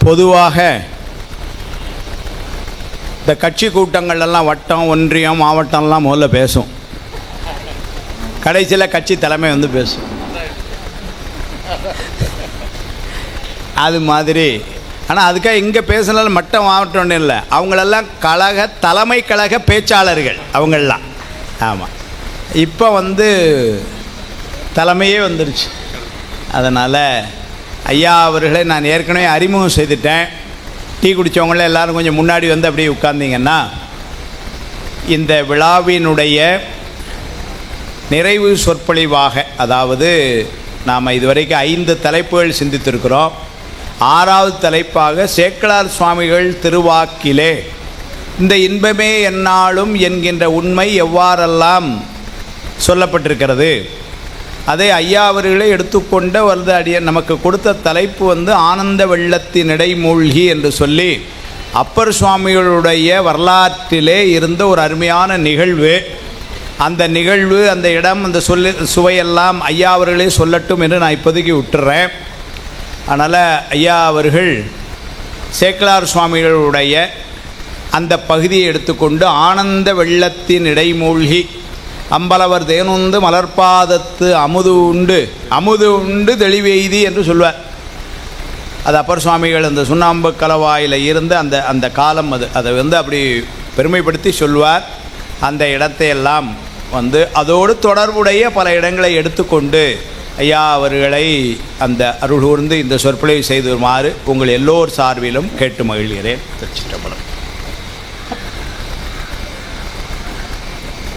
பொதுவாக இந்த கட்சி கூட்டங்கள்லாம் வட்டம், ஒன்றியம், மாவட்டம்லாம் முதல்ல பேசும். கடைசியில் கட்சி தலைமை வந்து பேசும். அது மாதிரி. ஆனால் அதுக்காக இங்கே பேசினாலும் மட்டம் மாவட்டம் ஒன்றும் இல்லை. அவங்களெல்லாம் தலைமை கழக பேச்சாளர்கள் அவங்களெலாம். ஆமாம், இப்போ வந்து தலைமையே வந்துருச்சு. அதனால் ஐயா அவர்களை நான் ஏற்கனவே அறிமுகம் செய்துட்டேன். டீ குடித்தவங்கள எல்லோரும் கொஞ்சம் முன்னாடி வந்து அப்படியே உட்கார்ந்தீங்கன்னா இந்த விழாவினுடைய நிறைவு சொற்பொழிவாக, அதாவது நாம் இதுவரைக்கும் 5 தலைப்புகள் சிந்தித்திருக்கிறோம். 6வது தலைப்பாக சேக்கிழார் சுவாமிகள் திருவாக்கிலே இந்த இன்பமே எந்நாளும் என்கின்ற உண்மை எவ்வாறெல்லாம் சொல்லப்பட்டிருக்கிறது, அதை ஐயா அவர்களே எடுத்துக்கொண்ட வருது. நமக்கு கொடுத்த தலைப்பு வந்து ஆனந்த வெள்ளத்தின் இடைமூழ்கி என்று சொல்லி அப்பர் சுவாமிகளுடைய வரலாற்றிலே இருந்த ஒரு அருமையான நிகழ்வு. அந்த நிகழ்வு, அந்த இடம், அந்த சுவையெல்லாம் ஐயா அவர்களே சொல்லட்டும் என்று நான் இப்போதைக்கு விட்டுறேன். அதனால் ஐயா அவர்கள் சேக்கிழார் சுவாமிகளுடைய அந்த பகுதியை எடுத்துக்கொண்டு ஆனந்த வெள்ளத்தின் இடைமூழ்கி அம்பலவர் தேனுந்து மலர்பாதத்து அமுது உண்டு தெளிவெய்தி என்று சொல்வார். அது அப்பர் சுவாமிகள் அந்த சுண்ணாம்பு கலவாயில் இருந்த அந்த காலம் அதை வந்து அப்படி பெருமைப்படுத்தி சொல்வார். அந்த இடத்தையெல்லாம் வந்து அதோடு தொடர்புடைய பல இடங்களை எடுத்துக்கொண்டு ஐயா அவர்களை அந்த அருள்கூர்ந்து இந்த சொற்பொழிவை செய்து வருமாறு உங்கள் எல்லோர் சார்பிலும் கேட்டு மகிழ்கிறேன். திருச்சிற்றம்பலம்.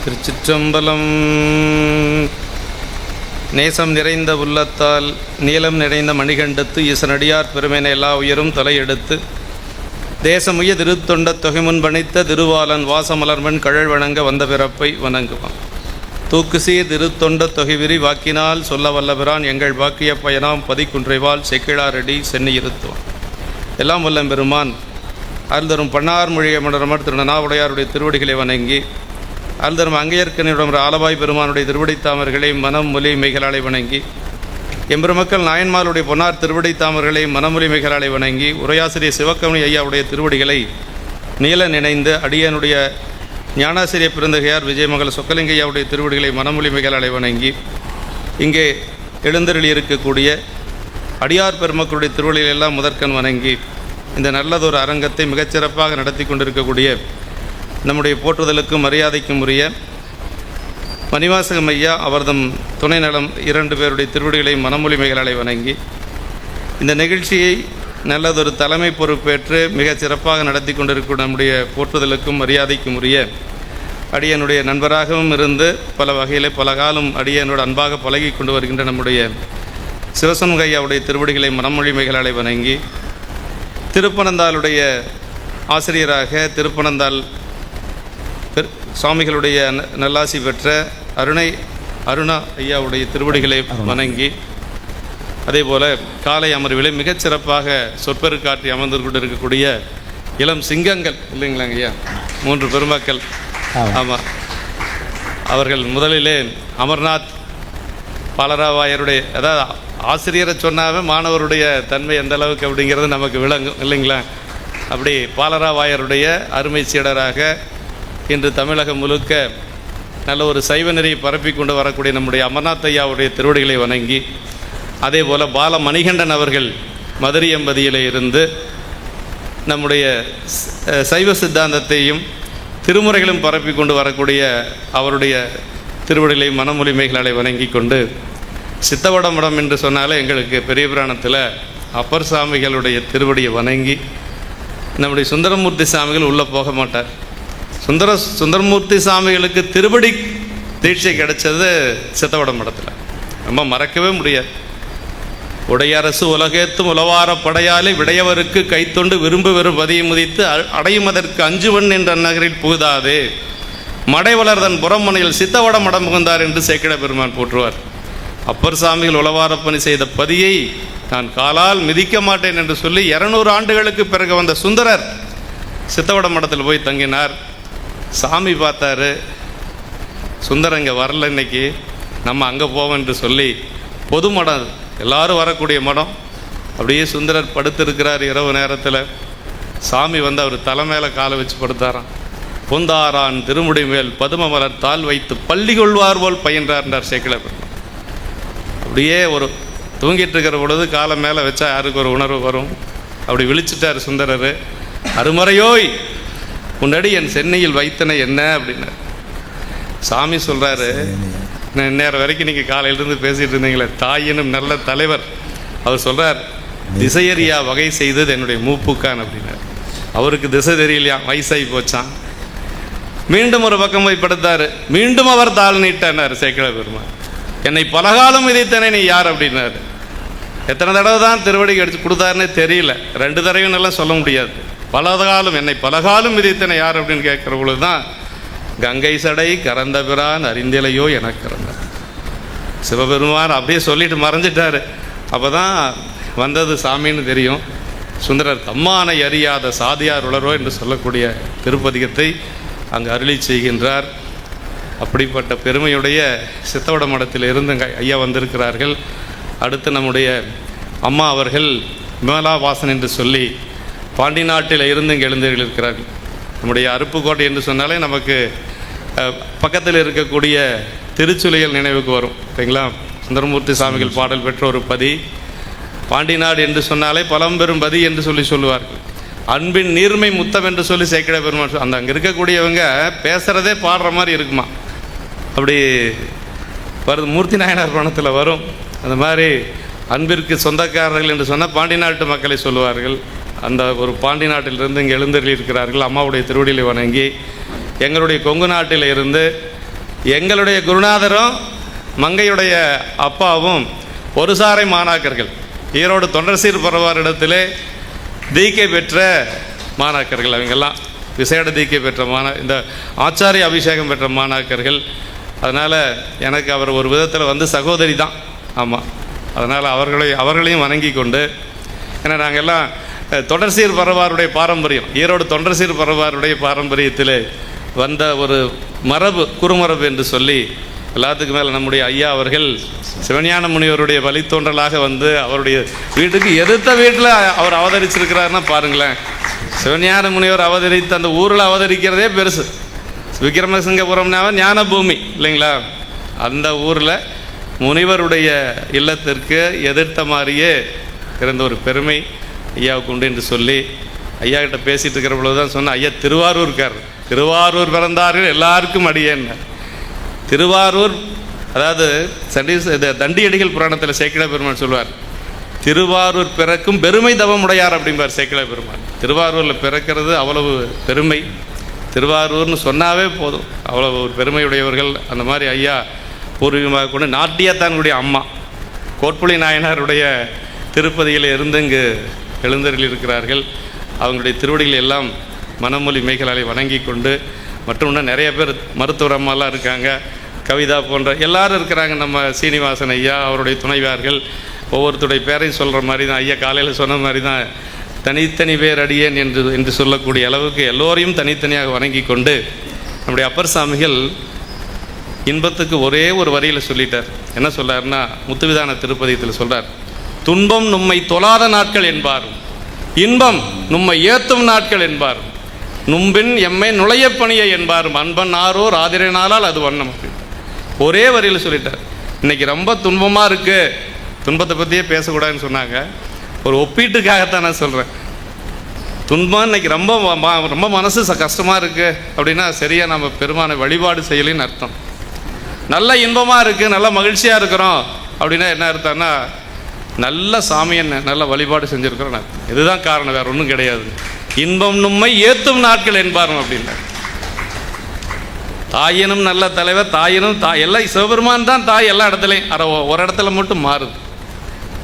திருச்சிற்றம்பலம். நேசம் நிறைந்த உள்ளத்தால் நீளம் நிறைந்த மணிகண்டத்து ஈசனடியார் பெருமென எல்லா உயரும் தலையெடுத்து தேசமுய திருத்தொண்ட தொகைமுன் பணித்த திருவாளன் வாசமலர்மன் கழல் வணங்க வந்த பிறப்பை வணங்குவான். தூக்குசீர் திருத்தொண்ட தொகைவிரி வாக்கினால் சொல்ல வல்லபிரான் எங்கள் வாக்கிய பயனாம் பதிக்குன்றைவால் செக்கிழாரடி சென்னி இருத்துவான். எல்லாம் வல்லம் பெருமான் அருள்தரும் பன்னார் மொழிய மணரமர் திருநாவுடையாருடைய திருவடிகளை வணங்கி அருள்தரும் அங்கையர்க்கனிடம் ஆலவாய் பெருமானுடைய திருவடித்தாமர்களை மனம் மொழி மெய்களாலை வணங்கி எம்பெருமக்கள் நாயன்மாருடைய பொன்னார் திருவடித்தாமர்களை மனமொழி மெய்களாலை வணங்கி உரையாசிரியர் சிவக்கமணி ஐயாவுடைய திருவடிகளை நீல நினைந்து அடியனுடைய ஞானாசிரியர் பிறந்தகையார் விஜயமங்கல சொக்கலிங்கையாவுடைய திருவடிகளை மனமொழி மெய்களாலை வணங்கி இங்கே எழுந்தருளி இருக்கக்கூடிய அடியார் பெருமக்களுடைய திருவடிகளெல்லாம் முதற்கண் வணங்கி இந்த நல்லதொரு அரங்கத்தை மிகச்சிறப்பாக நடத்தி கொண்டிருக்கக்கூடிய நம்முடைய போற்றுதலுக்கும் மரியாதைக்கும் உரிய மணிவாசகம் ஐயா அவர்தம் துணை நலம் 2 பேருடைய திருவடிகளை மனமொழிமைகளாலை வணங்கி இந்த நிகழ்ச்சியை நல்லதொரு தலைமை பொறுப்பேற்று மிகச் சிறப்பாக நடத்தி கொண்டிருக்கும் நம்முடைய போற்றுதலுக்கும் மரியாதைக்கும் உரிய அடியனுடைய நண்பராகவும் இருந்து பல வகையில் பல காலம் அடியனோடு அன்பாக பழகி கொண்டு வருகின்ற நம்முடைய சிவசண்முக ஐயாவுடைய திருவடிகளை மனமொழிமைகளாலை வணங்கி திருப்பனந்தாளுடைய ஆசிரியராக திருப்பனந்தாள் சுவாமிகளுடைய நல்லாசி பெற்ற அருணா ஐயாவுடைய திருவடிகளை வணங்கி அதே போல் காலை அமர்விலே மிகச் சிறப்பாக சொற்பெருக்காற்றி அமர்ந்து கொண்டு இருக்கக்கூடிய இளம் சிங்கங்கள் இல்லைங்களாங்க ஐயா, 3 பெருமக்கள். ஆமாம், அவர்கள் முதலிலே அமர்நாத் பாலராவாயருடைய, அதாவது ஆசிரியரை சொன்னாவே மாணவருடைய தன்மை எந்த அளவுக்கு அப்படிங்கிறது நமக்கு விளங்கும் இல்லைங்களா. அப்படி பாலராவாயருடைய அருமை சீடராக இன்று தமிழகம் முழுக்க நல்ல ஒரு சைவ நெறியை பரப்பி கொண்டு வரக்கூடிய நம்முடைய அமர்நாத் ஐயாவுடைய திருவடிகளை வணங்கி அதே போல் பால மணிகண்டன் அவர்கள் மதுரையம்பதியிலே இருந்து நம்முடைய சைவ சித்தாந்தத்தையும் திருமுறைகளும் பரப்பி கொண்டு வரக்கூடிய அவருடைய திருவடிகளை மனமொழிமைகளை வணங்கி கொண்டு சித்தவடமடம் என்று சொன்னாலே எங்களுக்கு பெரிய புராணத்தில் அப்பர் சாமிகளுடைய திருவடியை வணங்கி நம்முடைய சுந்தரமூர்த்தி சாமிகள் உள்ளே போக மாட்டார். சுந்தரமூர்த்தி சாமிகளுக்கு திருவடி தீட்சை கிடைச்சது சித்தவட மடத்தில். ரொம்ப மறக்கவே முடியாது. உடையரசு உலகேத்தும் உலவார படையாலே விடையவருக்கு கைத்தொண்டு விரும்பு வெறும் பதியை முதித்து அடையும் அதற்கு அஞ்சுவன் என்ற நகரில் புகுதாதே மடை வளர்தன் புறமனையில் சித்தவட மடம் புகுந்தார் என்று சேக்கிழ பெருமான் போற்றுவார். அப்பர் சாமிகள் உலவாரப்பணி செய்த பதியை நான் காலால் மிதிக்க மாட்டேன் என்று சொல்லி 200 ஆண்டுகளுக்கு பிறகு வந்த சுந்தரர் சித்தவட மடத்தில் போய் தங்கினார். சாமி பார்த்தாரு, சுந்தரம் இங்கே வரல, இன்னைக்கு நம்ம அங்கே போவோம் என்று சொல்லி பொது மடம், எல்லாரும் வரக்கூடிய மடம், அப்படியே சுந்தரர் படுத்திருக்கிறார். இரவு நேரத்தில் சாமி வந்து அவர் தலை மேலே காலை வச்சு படுத்தாராம். பொந்தாரான் திருமுடி மேல் பதும மலர் தாள் வைத்து பள்ளி கொள்வார் போல் பயின்றார்ன்றார் சேக்கிழார் பெருமான். அப்படியே ஒரு தூங்கிட்டு இருக்கிற பொழுது காலை மேலே வச்சா யாருக்கு ஒரு உணர்வு வரும். அப்படி விழிச்சிட்டார் சுந்தரர். அருமறையோய் முன்னாடி என் சென்னையில் வைத்தனை என்ன அப்படின்னார். சாமி சொல்கிறாரு, நேரம் வரைக்கும் நீங்கள் காலையிலேருந்து பேசிகிட்டு இருந்தீங்களே, தாயினும் நல்ல தலைவர் அவர் சொல்கிறார், திசையறியா வகை செய்தது என்னுடைய மூப்புக்கான் அப்படின்னார். அவருக்கு திசை தெரியலையா, வயசாகி போச்சான். மீண்டும் ஒரு பக்கம் போய் படுத்தார். மீண்டும் அவர் தாள் நீட்டார் சேக்கிழார் பெருமான். என்னை பலகாலம் விதைத்தனை நீ யார் அப்படின்னாரு. எத்தனை தடவை தான் திருவடி அடித்து கொடுத்தாருன்னே தெரியல. 2 தடவையும் நல்லா சொல்ல முடியாது. பலகாலம் என்னை பலகாலம் விதைத்தனை யார் அப்படின்னு கேட்குற பொழுது தான் கங்கை சடை கறந்த பிரான் அறிந்திலையோ எனக்கு கறந்தார் சிவபெருமான் அப்படியே சொல்லிட்டு மறைஞ்சிட்டார். அப்போ தான் வந்தது சாமின்னு தெரியும். சுந்தரர் தம்மானை அறியாத சாதியார் உளரோ என்று சொல்லக்கூடிய திருப்பதிகத்தை அங்கு அருளி செய்கின்றார். அப்படிப்பட்ட பெருமையுடைய சித்தவட மடத்தில் இருந்து ஐயா வந்திருக்கிறார்கள். அடுத்து நம்முடைய அம்மா அவர்கள் விமலாவாசன் என்று சொல்லி பாண்டி நாட்டில் இருந்து இங்கே எழுந்திருக்கிறார்கள். நம்முடைய அருப்புக்கோட்டை என்று சொன்னாலே நமக்கு பக்கத்தில் இருக்கக்கூடிய திருச்சுழியல் நினைவுக்கு வரும் இல்லைங்களா. சுந்தரமூர்த்தி சாமிகள் பாடல் பெற்ற ஒரு பதி. பாண்டிநாடு என்று சொன்னாலே பழம்பெரும் பதி என்று சொல்லுவார்கள். அன்பின் நீர்மை முத்தம் என்று சொல்லி சேக்கிழார் பெருமான் அந்த அங்கே இருக்கக்கூடியவங்க பேசுகிறதே பாடுற மாதிரி இருக்குமா. அப்படி வருது. மூர்த்தி நாயனார் பணத்தில் வரும். அந்த மாதிரி அன்பிற்கு சொந்தக்காரர்கள் என்று சொன்னால் பாண்டி நாட்டு மக்களை சொல்லுவார்கள். அந்த ஒரு பாண்டி நாட்டிலிருந்து இங்கே எழுந்தருளி இருக்கிறார்கள். அம்மாவுடைய திருவடியை வணங்கி எங்களுடைய கொங்கு நாட்டில் இருந்து எங்களுடைய குருநாதரும் மங்கையுடைய அப்பாவும் ஒரு சாரை மாணாக்கர்கள். ஈரோடு தொண்டர்சீர் பரவார் இடத்திலே தீக்கை பெற்ற மாணாக்கர்கள். அவங்கெல்லாம் விசேட தீக்கை பெற்ற இந்த ஆச்சாரிய அபிஷேகம் பெற்ற மாணாக்கர்கள். அதனால் எனக்கு அவர் ஒரு விதத்தில் வந்து சகோதரி தான். ஆமாம். அதனால் அவர்களையும் வணங்கி கொண்டு, ஏன்னா நாங்கள் எல்லாம் தொடர்சீர் பரவாருடைய பாரம்பரியம், ஈரோடு தொண்டர்சீர் பரவாருடைய பாரம்பரியத்தில் வந்த ஒரு மரபு, குறுமரபு என்று சொல்லி எல்லாத்துக்கு மேலே நம்முடைய ஐயா அவர்கள் சிவஞான முனிவருடைய வழித்தோன்றலாக வந்து அவருடைய வீட்டுக்கு எதிர்த்த வீட்டில் அவர் அவதரிச்சிருக்கிறாருன்னா பாருங்களேன். சிவஞான முனிவர் அவதரித்து அந்த ஊரில் அவதரிக்கிறதே பெருசு. விக்ரமசிங்கபுரம்னாவே ஞான பூமி இல்லைங்களா. அந்த ஊரில் முனிவருடைய இல்லத்திற்கு எதிர்த்த மாதிரியே இருந்த ஒரு பெருமை ஐயாவுக்கு உண்டு என்று சொல்லி ஐயா கிட்ட பேசிகிட்டு இருக்கிற பொழுது தான் சொன்னேன், ஐயா திருவாரூர்கார், திருவாரூர் பிறந்தார்கள் எல்லாருக்கும் அடியேன்னு. திருவாரூர் அதாவது தண்டியடிகள் புராணத்தில் சேக்கிழார் பெருமான் சொல்வார், திருவாரூர் பிறக்கும் பெருமை தவமுடையார் அப்படிம்பார் சேக்கிழார் பெருமான். திருவாரூரில் பிறக்கிறது அவ்வளவு பெருமை. திருவாரூர்னு சொன்னாவே போதும், அவ்வளவு ஒரு பெருமையுடையவர்கள். அந்த மாதிரி ஐயா பூர்வீகமாக கொண்டு நாட்டியத்தானுடைய அம்மா கோட்புலி நாயனாருடைய திருப்பதியில் இருந்து இங்கு எழுந்தருளி இருக்கிறார்கள். அவங்களுடைய திருவடிகள் எல்லாம் மனமொழி மெய்களாலை வணங்கி கொண்டு, மற்றும் இன்னும் நிறைய பேர் மருத்துவர் அம்மாலாம் இருக்காங்க, கவிதா போன்ற எல்லாரும் இருக்கிறாங்க. நம்ம சீனிவாசன் ஐயா, அவருடைய துணைவியார்கள், ஒவ்வொருத்தருடைய பேரையும் சொல்கிற மாதிரி தான் ஐயா காலையில் சொன்ன மாதிரி தான் தனித்தனி பேர் அடியேன் என்று சொல்லக்கூடிய அளவுக்கு எல்லோரையும் தனித்தனியாக வணங்கி கொண்டு, நம்முடைய அப்பர் சாமிகள் இன்பத்துக்கு ஒரே ஒரு வரியில் சொல்லிட்டார். என்ன சொல்றாருன்னா, முத்துவிதான திருப்பதியத்தில் சொல்றார், துன்பம் நம்மை தொழாத நாட்கள் என்பாரும், இன்பம் நம்மை ஏத்தும் நாட்கள் என்பாரும், நும்பின் எம்மை நுழைய பணிய என்பாரும், அன்பன் ஆரோர் ஆதிரினாலால் அது வண்ணம். ஒரே வரியில் சொல்லிட்டார். இன்னைக்கு ரொம்ப துன்பமாக இருக்குது, துன்பத்தை பற்றியே பேசக்கூடாதுன்னு சொன்னாங்க. ஒரு ஒப்பீட்டுக்காகத்தான் நான் சொல்கிறேன். துன்பம் இன்னைக்கு ரொம்ப மனசு கஷ்டமாக இருக்குது அப்படின்னா சரியாக நம்ம பெருமானை வழிபாடு செய்யலின்னு அர்த்தம். நல்ல இன்பமாக இருக்குது, நல்ல மகிழ்ச்சியாக இருக்கிறோம் அப்படின்னா என்ன அர்த்தம்னா நல்ல சாமியை நல்ல வழிபாடு செஞ்சுருக்கிறோம் அர்த்தம். இதுதான் காரணம், வேறு ஒன்றும் கிடையாது. இன்பம் நம்மை ஏத்தும் நாட்கள் என்பாரும் அப்படின்னா, தாயினும் நல்ல தலைவர், தாயினும் எல்லாம் சிவபெருமான் தான் தாய் எல்லா இடத்துலையும். ஒரு இடத்துல மட்டும் மாறுது.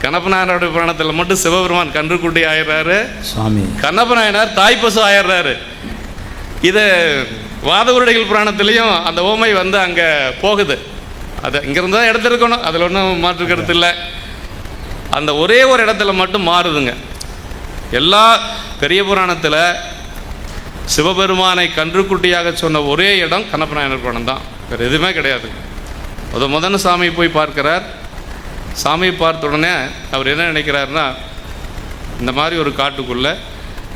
கண்ணப்ப நாயனாருடைய புராணத்தில் மட்டும் சிவபெருமான் கன்றுக்குட்டி ஆயிடுறாரு, சாமி கண்ணப்ப நாயனார் தாய் பசு ஆயிடுறாரு. இது வாதகுருடைகள் புராணத்திலையும் அந்த ஓமை வந்து அங்கே போகுது. அதை இங்கிருந்து தான் எடுத்துருக்கணும், அதில் ஒன்றும் மாற்று கருத்து இல்லை. அந்த ஒரே ஒரு இடத்துல மட்டும் மாறுதுங்க. எல்லா பெரிய புராணத்தில் சிவபெருமானை கன்றுக்குட்டியாக சொன்ன ஒரே இடம் கண்ணப்ப நாயனார் புராணம் தான், வேறு எதுவுமே கிடையாது. முதல்ல சாமி போய் பார்க்கிறார். சாமியை பார்த்த உடனே அவர் என்ன நினைக்கிறாருன்னா, இந்த மாதிரி ஒரு காட்டுக்குள்ளே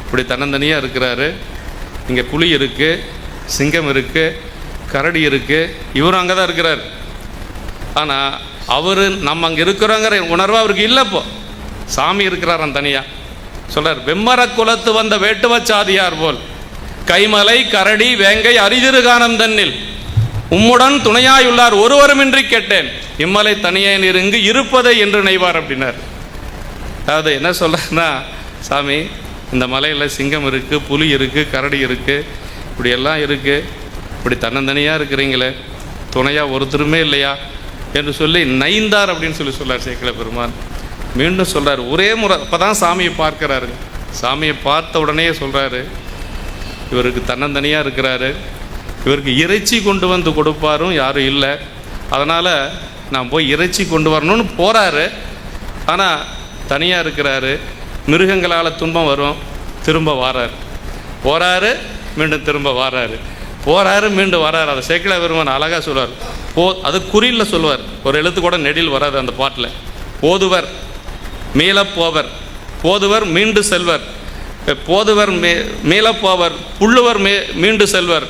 இப்படி தன்னந்தனியாக இருக்கிறாரு. இங்கே புலி இருக்குது, சிங்கம் இருக்குது, கரடி இருக்குது, இவரும் அங்கே தான் இருக்கிறார். ஆனால் அவர் நம்ம அங்கே இருக்கிறோங்கிற உணர்வு அவருக்கு இல்லை. இப்போ சாமி இருக்கிறாராம் தனியாக. சொல்கிறார், வெம்மர குலத்து வந்த வேட்டுவச்சாதியார் போல் கைமலை கரடி வேங்கை அரிதிருகானம் தன்னில் உம்முடன் துணையாயுள்ளார் ஒருவருமின்றி கேட்டேன் இம்மலை தனியே நெருங்கு இருப்பதை என்று நெய்வார் அப்படின்னார். அதாவது என்ன சொல்கிறேன்னா, சாமி இந்த மலையில் சிங்கம் இருக்குது, புலி இருக்குது, கரடி இருக்குது, இப்படியெல்லாம் இருக்குது, இப்படி தன்னந்தனியாக இருக்கிறீங்களே, துணையாக ஒருத்தருமே இல்லையா என்று சொல்லி நைந்தார் அப்படின்னு சொல்லார் சேக்கிழ பெருமான். மீண்டும் சொல்கிறார், ஒரே முறை அப்போ தான் சாமியை பார்க்குறாரு. சாமியை பார்த்த உடனே சொல்கிறாரு, இவருக்கு தன்னந்தனியாக இருக்கிறாரு, இவருக்கு இறைச்சி கொண்டு வந்து கொடுப்பாரும் யாரும் இல்லை, அதனால் நான் போய் இறைச்சி கொண்டு வரணும்னு போகிறாரு. ஆனால் தனியாக இருக்கிறாரு, மிருகங்களால் துன்பம் வரும், திரும்ப வாரார், போகிறாரு, மீண்டும் திரும்ப வாராரு, போகிறாரு, மீண்டும் வராரு. அதை சேக்கிழ பெருமான் அழகாக சொல்வார். அது குறியில் சொல்வார், ஒரு எழுத்து கூட நெடில் வராது அந்த பாட்டில். போதுவர் மீளப்போவர், போதுவர் மீண்டு செல்வர், போதுவர் மீளப்போவர், புள்ளுவர் மீண்டு செல்வர்,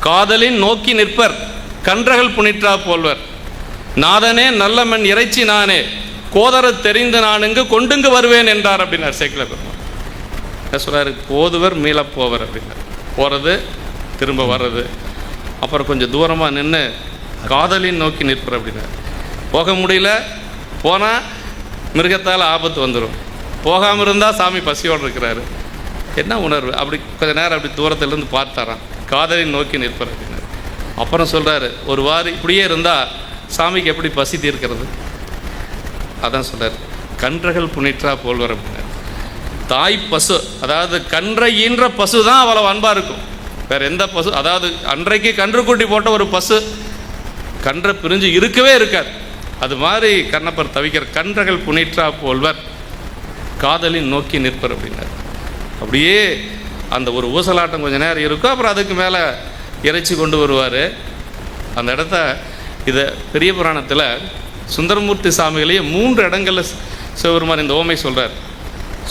காதலின் நோக்கி நிற்பர், கன்றகள் புனிற்றா போல்வர், நாதனே நல்லமன் இறைச்சி நானே, கோதர தெரிந்து நான் இங்கு கொண்டுங்கு வருவேன் என்றார் அப்படின்னார் சேக்கிழ பெருமான். என்ன சொல்கிறாரு, போதுவர் மீளப்போவர் அப்படின்னார். போகிறது திரும்ப வர்றது. அப்புறம் கொஞ்சம் தூரமாக நின்று காதலின் நோக்கி நிற்பர் அப்படின்னார். போக முடியல, போனால் மிருகத்தால் ஆபத்து வந்துடும், போகாமல் இருந்தால் சாமி பசியோடு இருக்கிறாரு. என்ன உணர்வு? அப்படி கொஞ்சம் நேரம் அப்படி தூரத்திலேருந்து பார்த்தாராம், காதலின் நோக்கி நிற்பர் அப்படின்னாரு. அப்புறம் சொல்கிறாரு, ஒரு வாரம் இப்படியே இருந்தால் சாமிக்கு எப்படி பசி தீர்க்கிறது? அதான் சொல்கிறார், கன்றுகள் புனிற்றா போல்வர் அப்படின்னார். தாய் பசு, அதாவது கன்றை ஈன்ற பசு தான் அவ்வளோ அன்பாக இருக்கும், வேறு எந்த பசு, அதாவது அன்றைக்கு கன்றுக்குட்டி போட்ட ஒரு பசு கன்றை பிரிஞ்சு இருக்கவே இருக்காது. அது மாதிரி கண்ணப்பர் தவிக்கிற, கன்றுகள் புனிற்றா போல்வர், காதலின் நோக்கி நிற்பர் அப்படின்னார். அப்படியே அந்த ஒரு ஊசலாட்டம் கொஞ்சம் நேரம் இருக்கும், அப்புறம் அதுக்கு மேலே இறைச்சி கொண்டு வருவார். அந்த இடத்த இதை பெரிய புராணத்தில் சுந்தரமூர்த்தி சாமிகளையே 3 இடங்களில் சிவபெருமான் இந்த ஓமை சொல்கிறார்.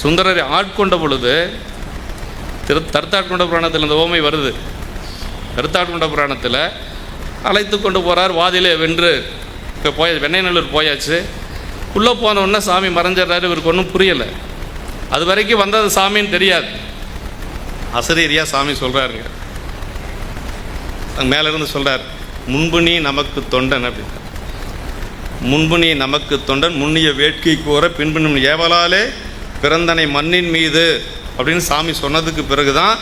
சுந்தரரை ஆட்கொண்ட பொழுது தருத்தாட்கொண்ட புராணத்தில் இந்த ஓமை வருது. தருத்தாட்கொண்ட புராணத்தில் அழைத்து கொண்டு போகிறார், வாதிலே வென்று இப்போ வெண்ணைநல்லூர் போயாச்சு. உள்ளே போனவுடனே சாமி மறைஞ்சிட்றாரு, இவருக்கு ஒன்றும் புரியலை. அது வரைக்கும் வந்தது சாமின்னு தெரியாது. அசரீரியா சாமி சொல்கிறாருங்க, மேலேருந்து சொல்கிறார், முன்பு நீ நமக்கு தொண்டன் அப்படின்னா. முன்பு நீ நமக்கு தொண்டன், முன்னிய வேட்கை கோர பின்பும் ஏவலாலே பிறந்தனை மண்ணின் மீது அப்படின்னு சாமி சொன்னதுக்கு பிறகு தான்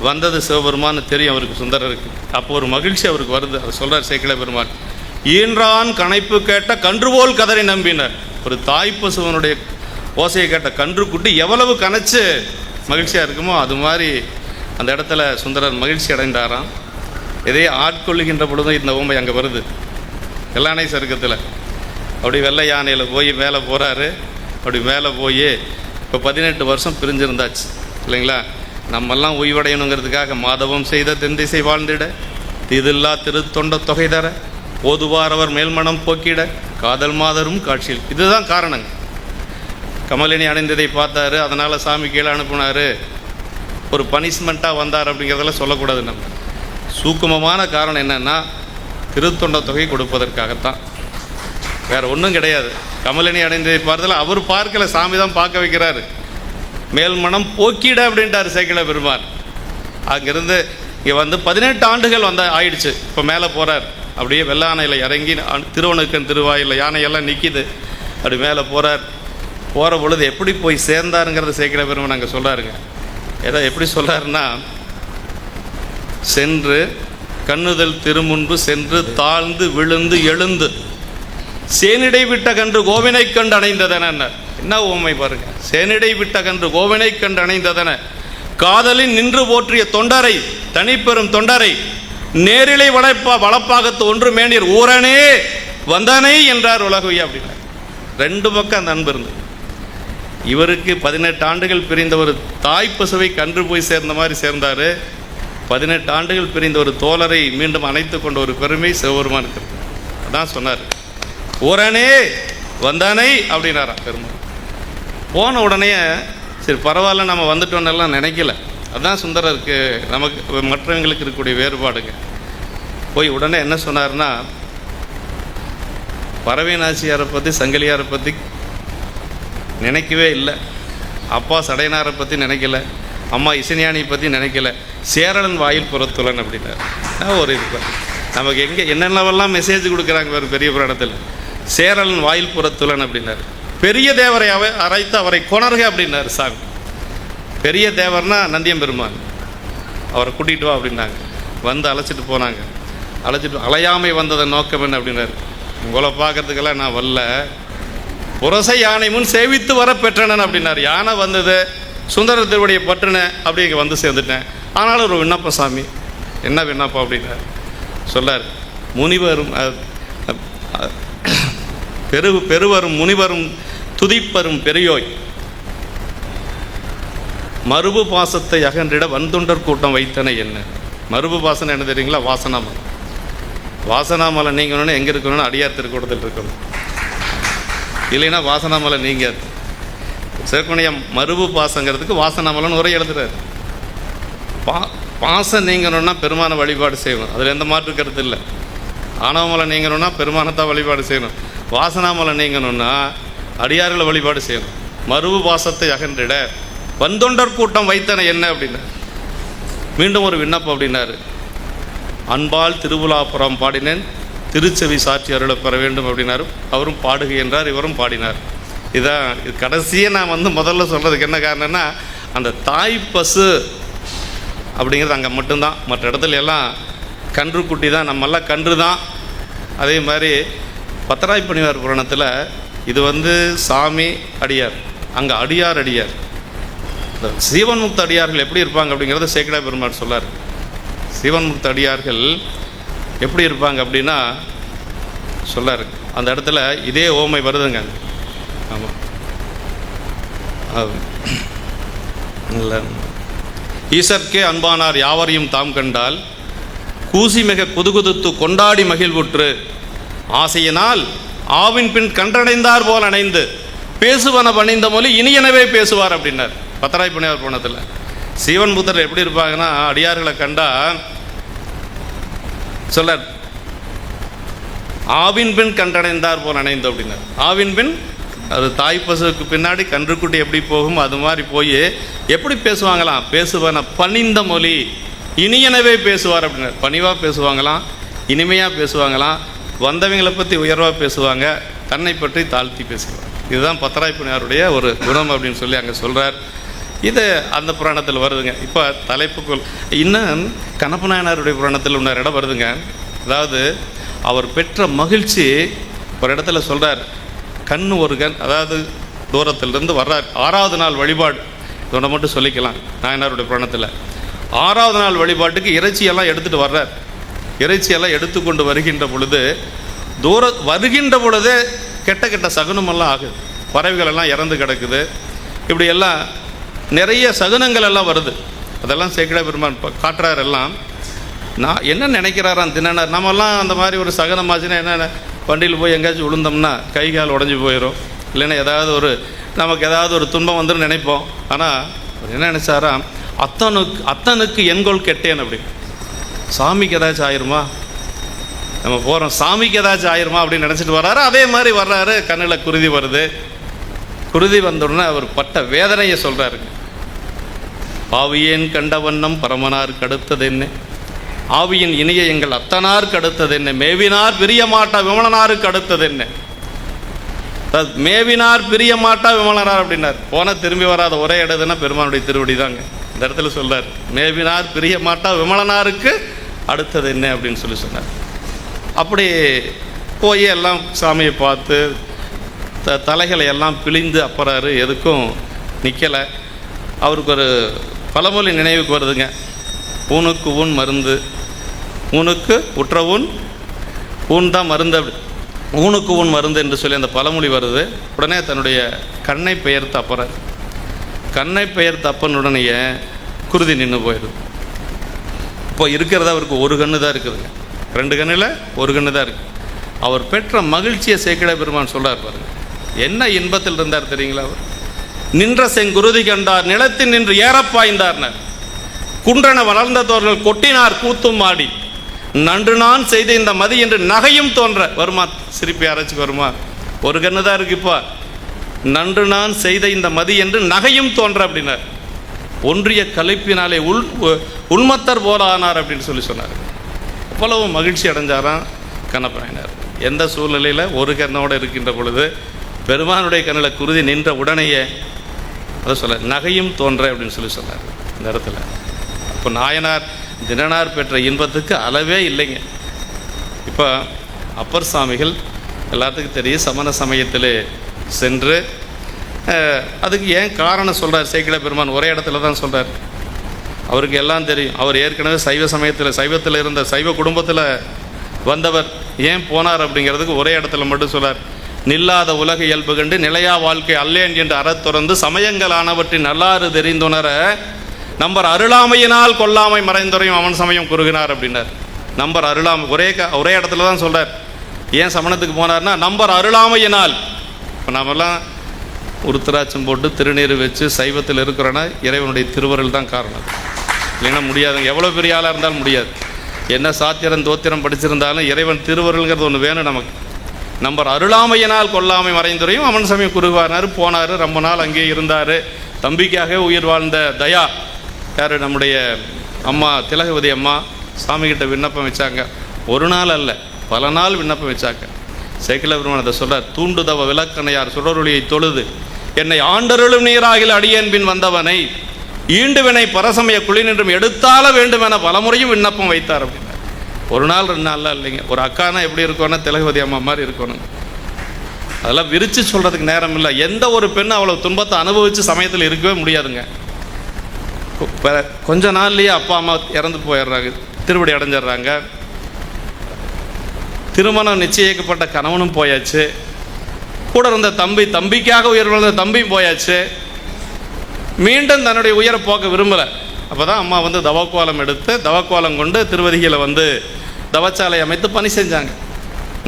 வந்தது சிவபெருமான்னு தெரியும் அவருக்கு, சுந்தரருக்கு. அப்போ ஒரு மகிழ்ச்சி அவருக்கு வருது. அதை சொல்கிறார் சேக்கிழ பெருமான், ஈன்றான் கணைப்பு கேட்ட கன்றுபோல் கதறி நம்பினார். ஒரு தாய்ப்பசுவனுடைய ஓசையை கேட்ட கன்றுக்குட்டி எவ்வளவு கணைச்சு மகிழ்ச்சியாக இருக்குமோ அது மாதிரி அந்த இடத்துல சுந்தரர் மகிழ்ச்சி அடைந்தாராம். இதையே ஆட்கொள்ளுகின்ற பொழுதும் இந்த ஓம்பை அங்கே வருது, எல்லானை சருக்கத்தில். அப்படி வெள்ளை யானையில் போய் மேலே போகிறாரு. அப்படி மேலே போய் இப்போ 18 வருஷம் பிரிஞ்சிருந்தாச்சு இல்லைங்களா. நம்மெல்லாம் ஓய்வடையணுங்கிறதுக்காக மாதவம் செய்த தென்திசை வாழ்ந்திட, தீதில்லா திருத்தொண்ட தொகை தர, போதுவாரவர் மேல்மனம் போக்கிட, காதல் மாதரும் காட்சியில். இதுதான் காரணங்க. கமலினி அடைந்ததை பார்த்தாரு, அதனால் சாமி கீழே அனுப்புனார், ஒரு பனிஷ்மெண்ட்டாக வந்தார் அப்படிங்கிறதெல்லாம் சொல்லக்கூடாது. நம்ம சூக்குமமான காரணம் என்னென்னா திருத்தொண்ட தொகை கொடுப்பதற்காகத்தான், வேறு ஒன்றும் கிடையாது. கமலினி அடைந்ததை பார்த்ததில் அவர் பார்க்கல, சாமி தான் பார்க்க வைக்கிறாரு. மேல்மனம் போக்கிட அப்படின்ட்டார் சேக்கிழ பெருமான். அங்கேருந்து இங்கே வந்து 18 ஆண்டுகள் ஆயிடுச்சு. இப்போ மேலே போகிறார். அப்படியே வெள்ளானையில் இறங்கி திருவணுக்கன் திருவாயில் யானையெல்லாம் நிற்கிது. அப்படி மேலே போகிறார். போகிற பொழுது எப்படி போய் சேர்ந்தாருங்கிறத சேக்கிழ பெருமான் அங்கே சொல்கிறாருங்க. ஏதோ எப்படி சொல்கிறாருன்னா, சென்று கண்ணுதல் திருமுன்பு சென்று தாழ்ந்து விழுந்து எழுந்து சேனிடை விட்ட கன்று கோவினை கண்டு அணைந்ததென. என்ன ஓமை பாருங்க, சேனிடை விட்ட கன்று கோவினை கண்டு அணைந்ததென, காதலின் நின்று போற்றிய தொண்டரை தனிப்பெரும் தொண்டரை நேரிலை வளப்பாகத்து ஒன்று மேனீர் ஊரனே வந்தனை என்றார் உலகுயா அப்படின்னா. 2 பக்கம் அந்த அன்பு இருந்தது. இவருக்கு 18 ஆண்டுகள் பிரிந்த ஒரு தாய் பசுவை கன்று போய் சேர்ந்த மாதிரி சேர்ந்தார். 18 ஆண்டுகள் பிரிந்த ஒரு தோழரை மீண்டும் அணைத்து கொண்ட ஒரு பெருமை சிவபெருமான் இருக்கிறது. அதான் சொன்னார், ஊரனே வந்தானை அப்படின்னாரா பெருமாள். போன உடனே சரி பரவாயில்ல நம்ம வந்துட்டோன்னெல்லாம் நினைக்கல. அதுதான் சுந்தரருக்கு நமக்கு மற்றவங்களுக்கு இருக்கக்கூடிய வேறுபாடுங்க. போய் உடனே என்ன சொன்னார்னா, பறவை நாச்சியாரை பற்றி சங்கிலியாரை பற்றி நினைக்கவே இல்லை, அப்பா சடையனாரை பற்றி நினைக்கல, அம்மா இசைஞானியை பற்றி நினைக்கல, சேரலன் வாயில் புறத்துலன் அப்படின்னார். ஒரு இது நமக்கு எங்கே என்னென்னவெல்லாம் மெசேஜ் கொடுக்குறாங்க வேறு பெரிய புராணத்தில். சேரலன் வாயில் புறத்துலன் அப்படின்னார். பெரிய தேவரை அரைத்து அவரை கொணர்க அப்படின்னார் சாமி. பெரிய தேவர்னா நந்தியம் பெருமான், அவரை கூட்டிகிட்டு வா அப்படின்னாங்க. வந்து அழைச்சிட்டு போனாங்க. அழைச்சிட்டு அலையாமை வந்ததை நோக்கம் என்ன அப்படின்னாரு. உங்களை பார்க்கறதுக்கெல்லாம் நான் வரல, புரசை யானை முன் சேவித்து வர பெற்றனன் அப்படின்னார். யானை வந்தது, சுந்தர திருவடியை பற்றினேன், அப்படி இங்கே வந்து சேர்ந்துட்டேன். ஆனாலும் ஒரு விண்ணப்பம் சாமி. என்ன விண்ணப்பம் அப்படின்னார். சொல்லார், முனிவரும் பெருவரும் முனிவரும் துதிப்பரும் பெரியோய் மறுபு பாசத்தை அகன்றிட வந்தொண்டர் கூட்டம் வைத்தன என்ன. மறுபு பாசனை என்ன தெரியுங்களா? வாசனாமலை. வாசனாமலை நீங்கணும்னு எங்கே இருக்கணும்னு அடியார் திருக்கூட்டத்தில் இருக்கணும், இல்லைன்னா வாசனாமலை நீங்கள். சிறப்புணையம் மறுபு பாசங்கிறதுக்கு வாசனாமலைன்னு உரை எழுதுறாரு. பாசம் நீங்கணும்னா பெருமான வழிபாடு செய்யணும், அதில் எந்த மாற்று கருத்து இல்லை. ஆணவமலை நீங்கணும்னா பெருமானத்தான் வழிபாடு செய்யணும். வாசனாமலை நீங்கணும்னா அடியார்களை வழிபாடு செய்யணும். மறுபு பாசத்தை அகன்றிட வந்தொண்டர் கூட்டம் வைத்தன என்ன அப்படின்னா. மீண்டும் ஒரு விண்ணப்பம் அப்படின்னாரு. அன்பால் திருவுலாப்புறம் பாடினேன், திருச்செவி சாட்சி அருளை பெற வேண்டும் அப்படின்னாரு. அவரும் பாடுக என்றார், இவரும் பாடினார். இதான் இது கடைசியே நான் முதல்ல சொல்கிறதுக்கு என்ன காரணம்னா, அந்த தாய் பசு அப்படிங்கிறது அங்கே மட்டும்தான். மற்ற இடத்துல எல்லாம் கன்று குட்டி தான், நம்மெல்லாம் கன்று தான். அதே மாதிரி பத்தராய்ப்பணிவார் புராணத்தில் இது சாமி அடியார், அங்கே அடியார் அடியார். இந்த சீவன் முக்த அடியார்கள் எப்படி இருப்பாங்க அப்படிங்கிறத சேக்கடா பெருமாள் சொல்லார். சீவன் முக்த அடியார்கள் எப்படி இருப்பாங்க அப்படின்னா சொல்லார். அந்த இடத்துல இதே ஓமை வருதுங்க. ஆமாம், இல்லை. ஈசர்க்கே அன்பானார் யாவரையும் தாம் கண்டால் கூசி மிக குதுகுதுத்து கொண்டாடி மகிழ்வுற்று ஆசையினால் ஆவின் பின் கன்றடைந்தார் போல் அணைந்து பேசுவன பணிந்த மொழி இனியனவே பேசுவார் அப்படின்னார் பத்தராய்ப்பணியார் போனத்தில். சீவன் புத்தர் எப்படி இருப்பாங்கன்னா, அடியார்களை கண்டா சொல்லார், ஆவின் பின் கன்றடைந்தார் போல் அணைந்து அப்படின்னார். ஆவின் பின் அது தாய் பசுவுக்கு பின்னாடி கன்றுக்குட்டி எப்படி போகும் அது மாதிரி போய் எப்படி பேசுவாங்களாம், பேசுவன பணிந்த மொழி இனியனவே பேசுவார் அப்படின்னார். பணிவாக பேசுவாங்களாம், இனிமையாக பேசுவாங்களாம், வந்தவங்களை பற்றி உயர்வாக பேசுவாங்க, தன்னை பற்றி தாழ்த்தி பேசுவாங்க. இதுதான் பத்தராய்ப்பணியாருடைய ஒரு குணம் அப்படின்னு சொல்லி அங்கே சொல்கிறார். இது அந்த புராணத்தில் வருதுங்க. இப்போ தலைப்புக்குள் இன்னும் கண்ணப்ப நாயனாருடைய புராணத்தில் இன்னொரு இடம் வருதுங்க. அதாவது அவர் பெற்ற மகிழ்ச்சி ஒரு இடத்துல சொல்கிறார். கண் ஒரு கண், அதாவது தூரத்திலிருந்து வர்றார். 6வது நாள் வழிபாடு, இதோட மட்டும் சொல்லிக்கலாம். நாயனாருடைய புராணத்தில் 6வது நாள் வழிபாட்டுக்கு இறைச்சியெல்லாம் எடுத்துகிட்டு வர்றார். இறைச்சியெல்லாம் எடுத்துக்கொண்டு வருகின்ற பொழுது வருகின்ற பொழுதே கெட்ட கெட்ட சகுனமெல்லாம் ஆகுது. பறவைகள் எல்லாம் இறந்து கிடக்குது. இப்படியெல்லாம் நிறைய சகுனங்கள் எல்லாம் வருது. அதெல்லாம் சேக்கிழா பெருமான் காட்டுறார். எல்லாம் நான் என்ன நினைக்கிறாராம் தின்னார், நம்மெல்லாம் அந்த மாதிரி ஒரு சகனமாச்சுன்னா என்ன, வண்டியில் போய் எங்கேயாச்சும் விழுந்தோம்னா கை கால் உடஞ்சி போயிடும், இல்லைன்னா ஏதாவது நமக்கு ஏதாவது ஒரு துன்பம் வந்துடும் நினைப்போம். ஆனால் என்ன நினைச்சாராம், அத்தனுக்கு எண்கோள் கெட்டேன் அப்படி. சாமிக்கு ஏதாச்சும் ஆயிருமா, நம்ம போகிறோம் சாமிக்கு ஏதாச்சும் ஆயிருமா அப்படின்னு நினச்சிட்டு வர்றாரு. அதே மாதிரி வர்றாரு, கண்ணில் குருதி வருது. குருதி வந்தோடனே அவர் பட்ட வேதனையை சொல்கிறாருங்க. ஆவியேன் கண்ட வண்ணம் பரமனார் கடுத்தது என்ன, ஆவியின் இனிய எங்கள் அத்தனார் கடுத்தது என்ன, மேவினார் பிரியமாட்டா விமலனாருக்கு அடுத்தது என்ன. மேவினார் பிரியமாட்டா விமலனார் அப்படின்னார். போன திரும்பி வராத ஒரே இடத்துனா பெருமானுடைய திருவடி தாங்க. இந்த இடத்துல சொல்றார், மேவினார் பிரியமாட்டா விமலனாருக்கு அடுத்தது என்ன அப்படின்னு சொல்லி சொன்னார். அப்படி போய் எல்லாம் சாமியை பார்த்து தலைகளை எல்லாம் பிழிந்து அப்புறாரு, எதுக்கும் நிற்கலை. அவருக்கு ஒரு பழமொழி நினைவுக்கு வருதுங்க. ஊனுக்கு ஊன் மருந்து, ஊனுக்கு உற்ற ஊன், ஊன் தான் மருந்து, அப்படி ஊனுக்கு ஊன் மருந்து என்று சொல்லி அந்த பழமொழி வருது. உடனே தன்னுடைய கண்ணை பெயர்த்து அப்புறார். கண்ணை பெயர்த்து அப்பனுடனேயே குருதி நின்று போயிடுது. இப்போ இருக்கிறது அவருக்கு ஒரு கண்ணு தான் இருக்குதுங்க, 2 கண்ணில் ஒரு கண்ணு தான் இருக்குது. அவர் பெற்ற மகிழ்ச்சியை சேக்கிழா பெருமான் சொல்கிறார் பாருங்க. என்ன இன்பத்தில் இருந்தார் தெரியுங்களா அவர். நின்ற செங்குருதி கண்டார் நிலத்தில் நின்று ஏறப்பாய்ந்தார்னர். குன்றன வளர்ந்ததோர்கள் கொட்டினார் கூத்தும் மாடி. நன்று நான் செய்த இந்த மதி என்று நகையும் தோன்ற. வருமா சிரிப்பி அரைச்சி வருமா? ஒரு கண்ணு தான் இருக்கு. இப்போ நன்று நான் செய்த இந்த மதி என்று நகையும் தோன்ற அப்படின்னார். ஒன்றிய கலைப்பினாலே உள்மத்தர் போல ஆனார் அப்படின்னு சொன்னார். அவ்வளவு மகிழ்ச்சி அடைஞ்சாராம் கண்ணப்பனார். எந்த சூழ்நிலையில் ஒரு கண்ணோடு இருக்கின்ற பொழுது பெருமானுடைய கண்ணில் குருதி நின்ற உடனேயே அதை சொல்ல நகையும் தோன்ற அப்படின்னு சொன்னார் இந்த இடத்துல. இப்போ நாயனார் தினனார் பெற்ற இன்பத்துக்கு அளவே இல்லைங்க. இப்போ அப்பர் சாமிகள் எல்லாத்துக்கும் தெரியும், சமண சமயத்தில் சென்று அதுக்கு ஏன் காரணம் சொல்கிறார் சேக்கிழ பெருமான் ஒரே இடத்துல தான் சொல்கிறார். அவருக்கு எல்லாம் தெரியும். அவர் ஏற்கனவே சைவத்தில் இருந்த சைவ குடும்பத்தில் வந்தவர். ஏன் போனார் அப்படிங்கிறதுக்கு ஒரே இடத்துல மட்டும் சொல்கிறார். நில்லாத உலக இயல்பு கண்டு நிலையா வாழ்க்கை அல்லேன் என்று அறத்துறந்து சமயங்கள் ஆனவற்றின் நல்லாறு தெரிந்துணர நம்பர் அருளாமையினால் கொல்லாமை மறைந்துரையும் அவன் சமயம் குறுகினார் அப்படின்னார். நம்பர் அருளாமை ஒரே இடத்துல தான் சொல்கிறார். ஏன் சமணத்துக்கு போனார்னா நம்பர் அருளாமையினால். இப்போ நாமெல்லாம் உருத்திராட்சம் போட்டு திருநீர் வச்சு சைவத்தில் இருக்கிறோன்னா இறைவனுடைய திருவருள் தான் காரணம். இல்லைன்னா முடியாதுங்க. எவ்வளோ பெரிய ஆளாக இருந்தாலும் முடியாது. என்ன சாத்திரம் தோத்திரம் படிச்சிருந்தாலும் இறைவன் திருவருள்ங்கிறது ஒன்று வேணும் நமக்கு. நம்பர் அருளாமையினால் கொல்லாமை மறைந்துரையும் அவன் சமயம் குறுகுவார்னார். போனார், ரொம்ப நாள் அங்கேயே இருந்தார். தம்பிக்காக உயிர் வாழ்ந்த தயா யார், நம்முடைய அம்மா திலகவதி அம்மா சாமிகிட்ட விண்ணப்பம் வச்சாங்க. ஒரு நாள் அல்ல, பல நாள் விண்ணப்பம் வச்சாங்க. சேக்கிழ பெருமான் அதை சொல்றார். தூண்டுதவ விளக்கணையார் சுடரொளியை தொழுது என்னை ஆண்டருளும் நீராகில் அடியேன் பின் வந்தவனை ஈண்டுவினை பரசமய குளிநின்றும் எடுத்தால வேண்டும் என பலமுறையும் விண்ணப்பம் வைத்தார் அப்படின்னா. ஒரு நாள் 2 நாள்லாம் இல்லைங்க. ஒரு அக்கானா எப்படி இருக்கணும், திலகவதி அம்மா மாதிரி இருக்கணும். அதெல்லாம் விரித்து சொல்கிறதுக்கு நேரம் இல்லை. எந்த ஒரு பெண்ணும் அவ்வளோ துன்பத்தை அனுபவித்து சமயத்தில் இருக்கவே முடியாதுங்க. கொஞ்ச நாள்லேயே அப்பா அம்மா இறந்து போயிடுறாங்க, திருவடி அடைஞ்சிடுறாங்க. திருமணம் நிச்சயிக்கப்பட்ட கணவனும் போயாச்சு. கூட இருந்த தம்பிக்காக உயர் வளர்ந்த தம்பியும் போயாச்சு. மீண்டும் தன்னுடைய உயரை போக்க விரும்பலை. அப்போ தான் அம்மா வந்து தவக்கோலம் எடுத்து தவக்கோலம் கொண்டு திருவதிகளை வந்து தவச்சாலை அமைத்து பணி செஞ்சாங்க.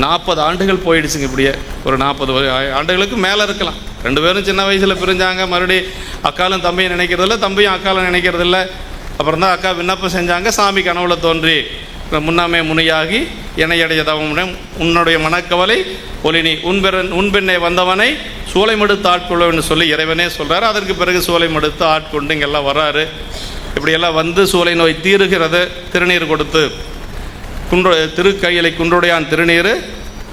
40 ஆண்டுகள் போயிடுச்சுங்க. இப்படியே ஒரு 40 ஆண்டுகளுக்கு மேலே இருக்கலாம். 2 பேரும் சின்ன வயசில் பிரிஞ்சாங்க. மறுபடியும் அக்காலும் தம்பியை நினைக்கிறதில்ல, தம்பியும் அக்காலும் நினைக்கிறதில்ல. அப்புறம் தான் அக்கா விண்ணப்பம் செஞ்சாங்க. சாமி கனவுல தோன்றி முன்னாமே முனியாகி இணையடைய தவமுடன் உன்னுடைய மனக்கவலை ஒலினி உன்பெண்ணை வந்தவனை சூளை மடுத்து ஆட்கொள்ளன்னு சொல்லி இறைவனே சொல்கிறார். அதற்கு பிறகு சூளை மடுத்து ஆட்கொண்டு இங்கெல்லாம் வர்றாரு. இப்படியெல்லாம் வந்து சூளை நோய் தீருகிறது. திருநீர் கொடுத்து திருக்கையிலை குன்றுடையான் திருநீர்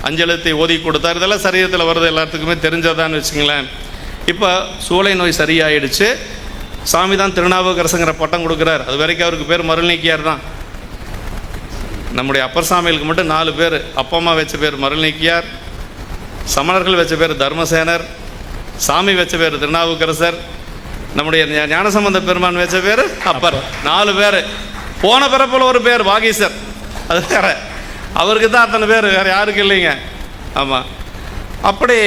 அஞ்சலத்தை ஓதி கொடுத்தார். இதெல்லாம் சரீரத்தில் வருது, எல்லாத்துக்குமே தெரிஞ்சதான்னு வச்சுங்களேன். இப்போ சூளை நோய் சரியாயிடுச்சு. சாமி தான் திருநாவுக்கரசுங்கிற பட்டம் கொடுக்குறார். அது வரைக்கும் அவருக்கு பேர் மருள்நீக்கியார் தான். நம்முடைய அப்பர் சாமிகளுக்கு மட்டும் 4 பேர். அப்பா அம்மா வச்ச பேர் மருள்நீக்கியார், சமணர்கள் வச்ச பேர் தர்மசேனர், சாமி வச்ச பேர் திருநாவுக்கரசர், நம்முடைய ஞானசம்பந்த பெருமான் வச்ச பேர் அப்பர். 4 பேர். போன பிறப்பில் ஒரு பேர் வாகீசர், அது வேற. அவருக்கு தான் அத்தனை பேர், வேறு யாருக்கு இல்லைங்க. ஆமாம். அப்படி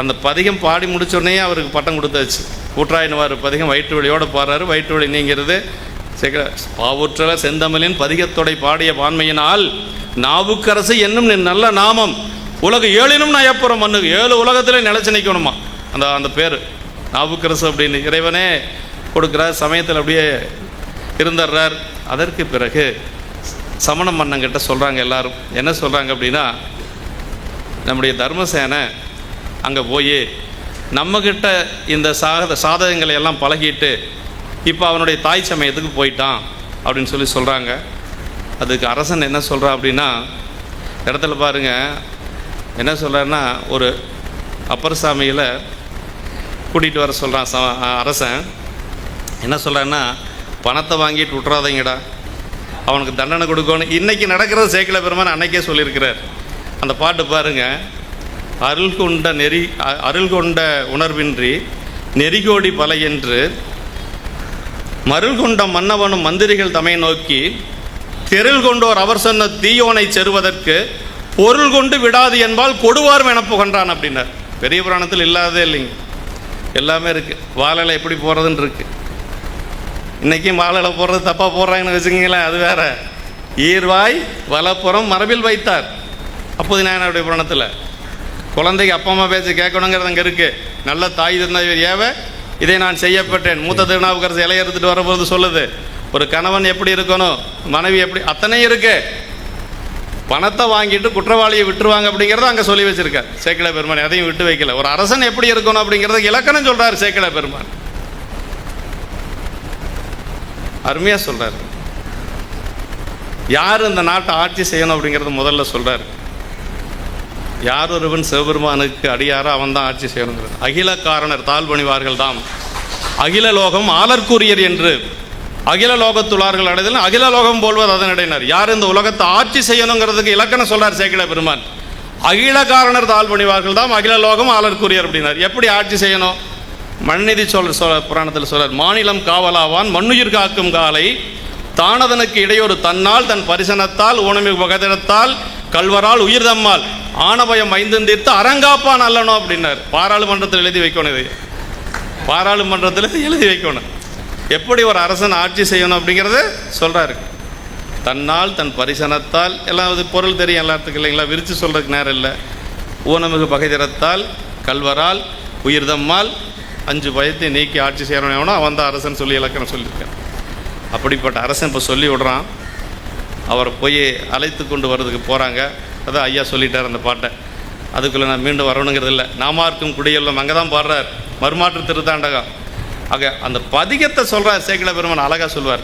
அந்த பதிகம் பாடி முடிச்சோடனே அவருக்கு பட்டம் கொடுத்தாச்சு. கூற்றாயினுவார் பதிகம் வயிற்று வலியோடு பாடுறாரு. வயிற்று வலி நீங்கிறது. பாவுற்றல செந்தமிழின் பதிகத்தொடை பாடிய பான்மையினால் நாவுக்கரசு என்னும் நல்ல நாமம் உலக 7னும் நயப்புறம் மண்ணுக்கு 7 உலகத்திலே நிலைச்சு நிற்கணுமா அந்த பேர் நாவுக்கரசு அப்படின்னு இறைவனே கொடுக்குறார். சமயத்தில் அப்படியே இருந்துடுறார். அதற்கு பிறகு சமண மன்னங்கிட்ட சொல்கிறாங்க. எல்லாரும் என்ன சொல்கிறாங்க அப்படின்னா, நம்முடைய தர்மசேனை அங்கே போய் நம்மக்கிட்ட இந்த சாதகங்களை எல்லாம் பழகிட்டு இப்போ அவனுடைய தாய் சமயத்துக்கு போயிட்டான் அப்படின்னு சொல்லி சொல்கிறாங்க. அதுக்கு அரசன் என்ன சொல்கிறான் அப்படின்னா, இடத்துல பாருங்கள் என்ன சொல்கிறாருன்னா, ஒரு அப்பர் சாமிகளை கூட்டிகிட்டு வர சொல்கிறான் அரசன். என்ன சொல்கிறான்னா, பணத்தை வாங்கிட்டு விட்றாதீங்கடா, அவனுக்கு தண்டனை கொடுக்கணும். இன்றைக்கி நடக்கிறது சேக்கிழ பெருமான் அன்னைக்கே சொல்லியிருக்கிறார். அந்த பாட்டு பாருங்கள். அருள் கொண்ட உணர்வின்றி நெறிகோடி பல என்று மருள் கொண்ட மன்னவனும் மந்திரிகள் தமை நோக்கி தெருள் கொண்டோர் அவர் சொன்ன தீயோனை செருவதற்கு பொருள் கொண்டு விடாது என்பால் கொடுவார் என புகன்றான் அப்படின்னார். பெரிய புராணத்தில் இல்லாததே இல்லைங்க, எல்லாமே இருக்குது. வாழலை எப்படி போகிறதுன்னு இருக்குது. இன்றைக்கும் வாழலை போடுறது தப்பாக போடுறாங்கன்னு வச்சுக்கிங்களேன், அது வேற. ஈர்வாய் வலப்புறம் மரபில் வைத்தார் அப்போது நாயனாருடைய புராணத்தில். குழந்தைக்கு அப்பா அம்மா பேச்சு கேட்கணுங்கிறது அங்கே இருக்குது. நல்ல தாய் தந்தையர் ஏவ இதை நான் செய்யப்பட்டேன். மூத்த திருநாவுக்கரசு இலையை எடுத்துகிட்டு வரும்போது சொல்லுது, ஒரு கணவன் எப்படி இருக்கணும், மனைவி எப்படி, அத்தனையும் இருக்கு. பணத்தை வாங்கிட்டு குற்றவாளியை விட்டுருவாங்க அப்படிங்கிறத அங்கே சொல்லி வச்சிருக்கார் சேக்கிழார் பெருமான். அதையும் விட்டு வைக்கல. ஒரு அரசன் எப்படி இருக்கணும் அப்படிங்கிறத இலக்கணம் சொல்றாரு சேக்கிழார் பெருமான். அருமையா சொல்றாரு. யார் இந்த நாட்டை ஆட்சி செய்யணும் அப்படிங்கிறது முதல்ல சொல்றாரு. யார் ஒருவன் சிவபெருமானுக்கு அடியாரோ அவன் தான் ஆட்சி செய்யணுங்கிறது. அகில காரணர் தாழ்பணிவார்கள் தாம் அகில லோகம் ஆளற்குரியர் என்று அகில லோகத்துளார்கள் அடைதல் அகில லோகம் போல்வது அதனிடையினர். யார் இந்த உலகத்தை ஆட்சி செய்யணுங்கிறதுக்கு இலக்கணம் சொல்றார் சேக்கிழார் பெருமான். அகில காரணர் தாழ்பணிவார்கள் தாம் அகில லோகம் ஆளற்குரியர் அப்படின்னார். எப்படி ஆட்சி செய்யணும்? மண்ணிதி புராணத்தில் சொல்றார், மாநிலம் காவலாவான் மண்ணுயிர் காக்கும் காலை தானதனுக்கு இடையோடு தன்னால் தன் பரிசனத்தால் ஊனமிகு பகதத்தால் கல்வரால் உயிர் தம்மால் ஆணபயம் ஐந்தும் தீர்த்து அரங்காப்பான் அல்லணும் அப்படின்னார். பாராளுமன்றத்தில் எழுதி வைக்கணும். இது பாராளுமன்றத்தில் எழுதி வைக்கணும். எப்படி ஒரு அரசன் ஆட்சி செய்யணும் அப்படிங்கிறத சொல்றாரு. தன்னால் தன் பரிசனத்தால் எல்லாம் இது பொருள் தெரியும் எல்லாத்துக்கும் இல்லைங்களா, விரித்து சொல்றதுக்கு நேரம் இல்லை. ஊனமிகு பகைதிரத்தால் கல்வரால் உயிர் தம்மால் 5 பயத்தை நீக்கி ஆட்சி செய்யணும் அவன் தான் அரசன் சொல்லி இலக்கணம் சொல்லியிருக்கான். அப்படிப்பட்ட அரசன் இப்போ சொல்லி விடுறான். அவரை போய் அழைத்து கொண்டு வர்றதுக்கு போகிறாங்க. அதான் ஐயா சொல்லிட்டார் அந்த பாட்டை. அதுக்குள்ளே நான் மீண்டும் வரணுங்கிறது இல்லை. நாமார்க்கும் குடியெல்லாம் அங்கே தான் பாடுறார், மறுமாற்று திருத்தாண்டகம். ஆக அந்த பதிகத்தை சொல்கிறார் சேக்கிழார் பெருமான், அழகாக சொல்வார்.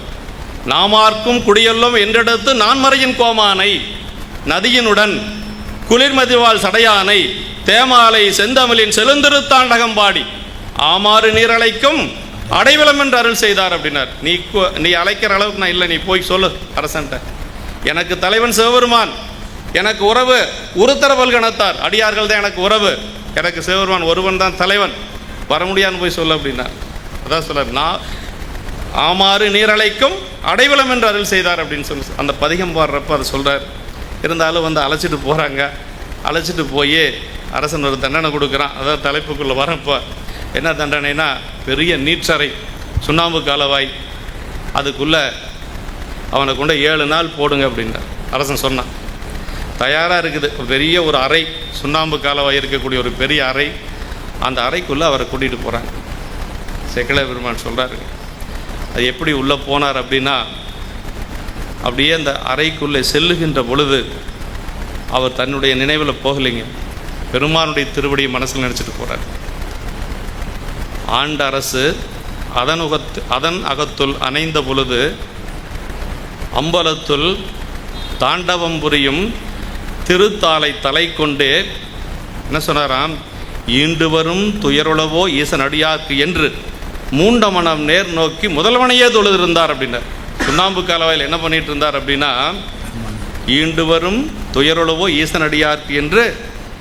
நாமார்க்கும் குடியெல்லும் என்றெடுத்து நான்மறையின் கோமானை நதியினுடன் குளிர்மதிவாள் சடையானை தேமாலை செந்தமிழின் செழுந்திருத்தாண்டகம் பாடி ஆமாறு நீரழைக்கும் அடைவிலம் என்று அருள் செய்தார் அப்படின்னார். நீ அழைக்கிற அளவுக்கு நான் இல்லை, நீ போய் சொல்லு அரசன்ட்ட. எனக்கு தலைவன் சிவபெருமான், எனக்கு உறவு உருத்தர பல்கணத்தார் அடியார்கள் தான் எனக்கு உறவு, எனக்கு சிவபெருமான் ஒருவன் தான் தலைவன், வர முடியான்னு போய் சொல்லு அப்படின்னார். அதான் சொல்றார், நான் ஆமாறு நீரழைக்கும் அடைவிலம் என்று அருள் செய்தார் அப்படின்னு சொல்லி அந்த பதிகம் பாடுறப்ப அதை சொல்றார். இருந்தாலும் வந்து அழைச்சிட்டு போகிறாங்க. அழைச்சிட்டு போய் அரசன் ஒரு தண்டனை கொடுக்குறான். அதாவது தலைப்புக்குள்ளே வரப்போ என்ன தண்டனைனா, பெரிய நீற்றறை சுண்ணாம்பு காலவாய், அதுக்குள்ளே அவனை கொண்டு 7 நாள் போடுங்க அப்படின்னார். அரசன் சொன்னான். தயாராக இருக்குது பெரிய ஒரு அறை, சுண்ணாம்பு காலவாய் இருக்கக்கூடிய ஒரு பெரிய அறை. அந்த அறைக்குள்ளே அவரை கூட்டிகிட்டு போகிறாங்க. சேக்கிழார் பெருமான் சொல்கிறாரு, அது எப்படி உள்ளே போனார் அப்படின்னா, அப்படியே அந்த அறைக்குள்ளே செல்லுகின்ற பொழுது அவர் தன்னுடைய நினைவில் போகலைங்க, பெருமானுடைய திருவடியை மனசில் நினச்சிட்டு போகிறார். ஆண்ட அரசு அதன் அகத்துள் அணைந்த பொழுது அம்பலத்துள் தாண்டவம் புரியும் திருத்தாலை தலை கொண்டே என்ன சொன்னாராம், ஈண்டு வரும் துயருளவோ ஈசன் அடியாக்கு என்று மூண்ட மனம் நேர் நோக்கி முதல்வனையே தொழுதிருந்தார் அப்படின்னார். சுண்ணாம்பு காலவாயில் என்ன பண்ணிட்டு இருந்தார் அப்படின்னா, ஈண்டு வரும் துயருளவோ ஈசன் அடியாக்கு என்று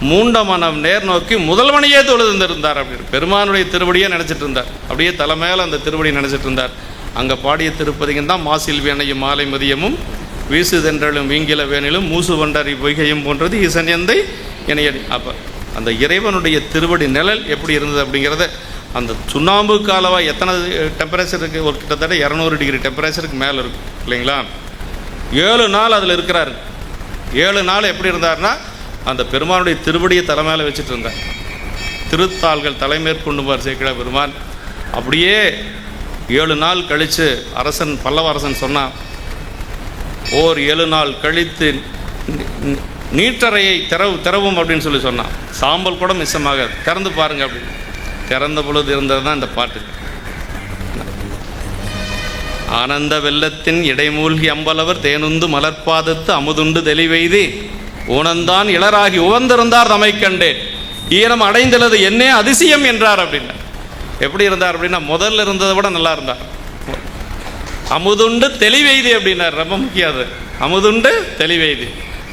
மூண்ட மனம் நேர் நோக்கி முதல்வனையே தொழுதிருந்தார் அப்படின்னு பெருமானுடைய திருவடியே நினச்சிட்டு இருந்தார். அப்படியே தலைமையில் அந்த திருவடியை நினச்சிட்டு இருந்தார். அங்கே பாடிய திருப்பதிகம் தான் மாசில் வேணையும் மாலை மதியமும் வீசு தென்றலும் வீங்கில வேணிலும் மூசு வண்டறி பொய்கையும் போன்றது ஈசன் எந்தை இணையடி. அப்போ அந்த இறைவனுடைய திருவடி நிழல் எப்படி இருந்தது அப்படிங்கிறத, அந்த சுண்ணாம்பு காலவாய் எத்தனை டெம்பரேச்சர் இருக்குது, ஒரு கிட்டத்தட்ட 200 டிகிரி டெம்பரேச்சருக்கு மேலே இருக்கும் இல்லைங்களா. 7 நாள் அதில் இருக்கிறாரு. 7 நாள் எப்படி இருந்தார்னா, அந்த பெருமானுடைய திருவடியை தலைமையில் வச்சுட்டு இருந்தார். திருத்தாள்கள் தலைமேற்கொண்டுவார் சேக்கிழார் பெருமான். அப்படியே 7 நாள் கழித்து அரசன் பல்லவ அரசன் சொன்னான், ஓர் 7 நாள் கழித்து நீற்றறையை திறவும் அப்படின்னு சொல்லி சொன்னான். சாம்பல் கூட மிச்சமாக திறந்து பாருங்க அப்படின்னு. திறந்த பொழுது இருந்தது தான் இந்த பாட்டு. ஆனந்த வெள்ளத்தின் இடைமூழ்கி அம்பலவர் தேனுந்து மலர்பாதத்து அமுதுண்டு தெளிவெய்தி ஊனந்தான் இளராகி உவந்திருந்தார் தமை கண்டே ஈனம் அடைந்துள்ளது என்னே அதிசயம் என்றார் அப்படின்னா. எப்படி இருந்தார் அப்படின்னா, முதல்ல இருந்ததை விட நல்லா இருந்தார். அமுதுண்டு தெளிவெய்தி அப்படின்னார். ரொம்ப முக்கியம் அது, அமுதுண்டு தெளிவெய்தி.